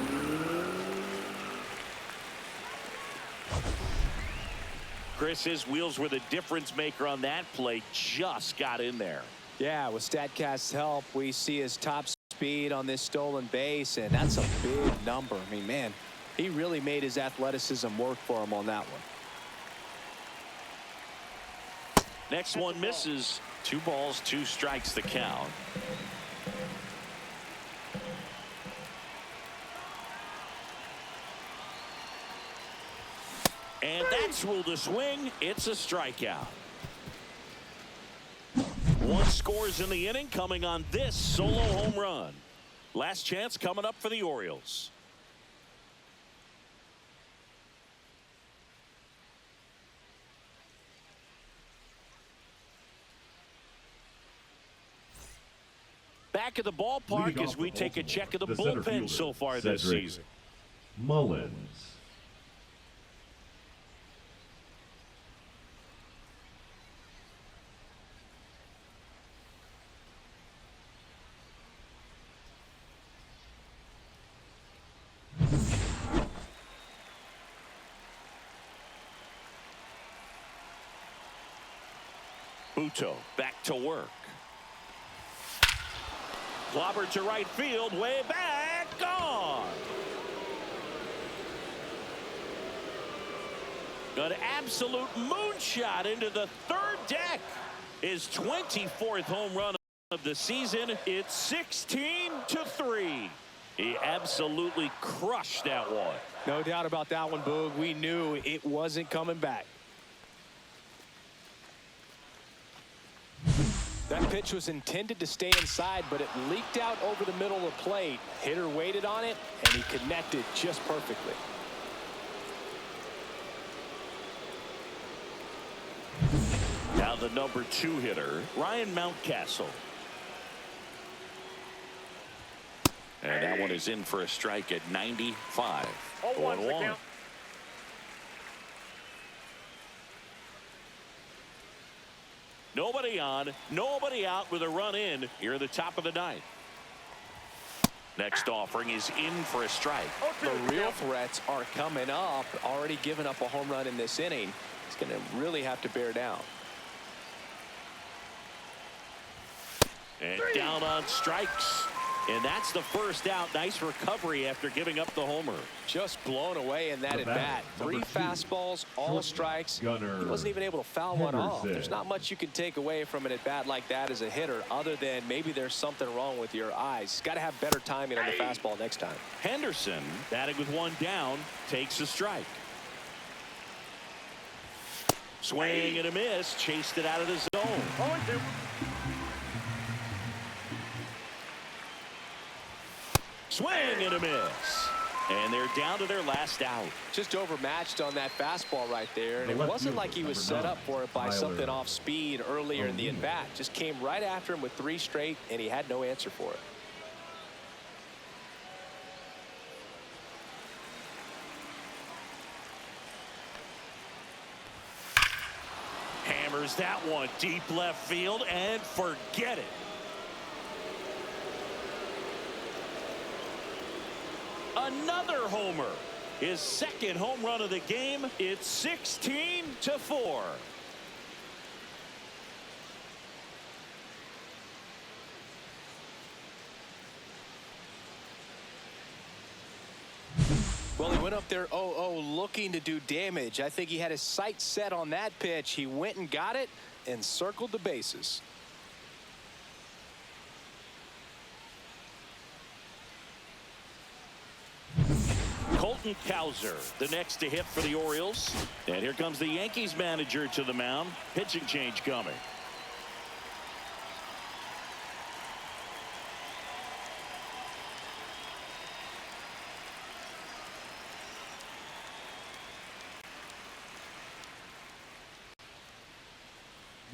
Chris, his wheels were the difference maker on that play. Just got in there. Yeah, with StatCast's help, we see his top speed on this stolen base, and that's a big number. I mean, man, he really made his athleticism work for him on that one. Next one misses. 2 balls, 2 strikes the count. And that's ruled a swing. It's a strikeout. 1 scores in the inning, coming on this solo home run. Last chance coming up for the Orioles. Back at the ballpark Leading as off we for take a Baltimore, check of the the center bullpen fielder, so far this Cedric season. Mullins. Buto back to work. Clobber to right field, way back, gone. An absolute moonshot into the 3rd deck. His 24th home run of the season. It's 16-3. He absolutely crushed that one. No doubt about that one, Boog. We knew it wasn't coming back. That pitch was intended to stay inside, but it leaked out over the middle of the plate. Hitter waited on it, and he connected just perfectly. Now the number 2 hitter, Ryan Mountcastle. And that one is in for a strike at 95. 0-1's the 0-1. count. Nobody on, nobody out with a run in here at the top of the 9th. Next offering is in for a strike. 0-2 The is the real count. threats are coming up. Already giving up a home run in this inning. He's going to really have to bear down. And down on strikes. And that's the first out. Nice recovery after giving up the homer. Just blown away in that The at bat, bat. 3 number 2, fastballs, all short strikes. Gunnar He wasn't even able to foul one off. Henderson. There's not much you can take away from an at bat like that as a hitter, other than maybe there's something wrong with your eyes. He's got to have better timing on the fastball next time. Henderson, batting with 1 down, takes a strike. Swing and a miss. Chased it out of the zone. 0-2. Swing and a miss. And they're down to their last out. Just overmatched on that fastball right there. And The it left wasn't like he fielder, was number set up 9, for it by Tyler something off speed earlier in the O'Neill. at-bat. Just came right after him with 3 straight, and he had no answer for it. Hammers that one deep left field and forget it. Another homer. His second home run of the game. It's 16-4. Well, he went up there 0-0 looking to do damage. I think he had his sights set on that pitch. He went and got it and circled the bases. Colton Cowser, the next to hit for the Orioles. And here comes the Yankees manager to the mound. Pitching change coming.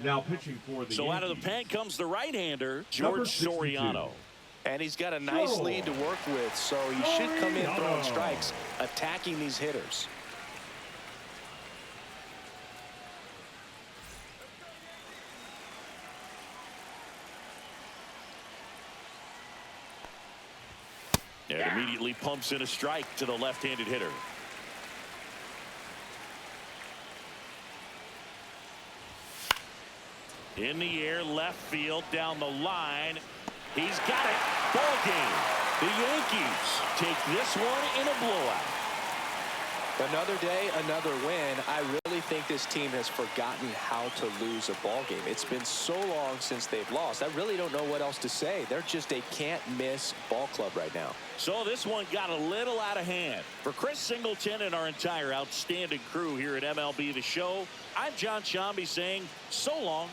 Now pitching for the So Yankees. out of the pen comes the right-hander, Number George 62. Soriano. And he's got a nice lead to work with, so he should come in throwing strikes, attacking these hitters. And immediately pumps in a strike to the left-handed hitter. In the air, left field, down the line. He's got it. Ball game. The Yankees take this one in a blowout. Another day, another win. I really think this team has forgotten how to lose a ball game. It's been so long since they've lost. I really don't know what else to say. They're just a can't-miss ball club right now. So this one got a little out of hand. For Chris Singleton and our entire outstanding crew here at MLB The Show, I'm John Shambi saying so long.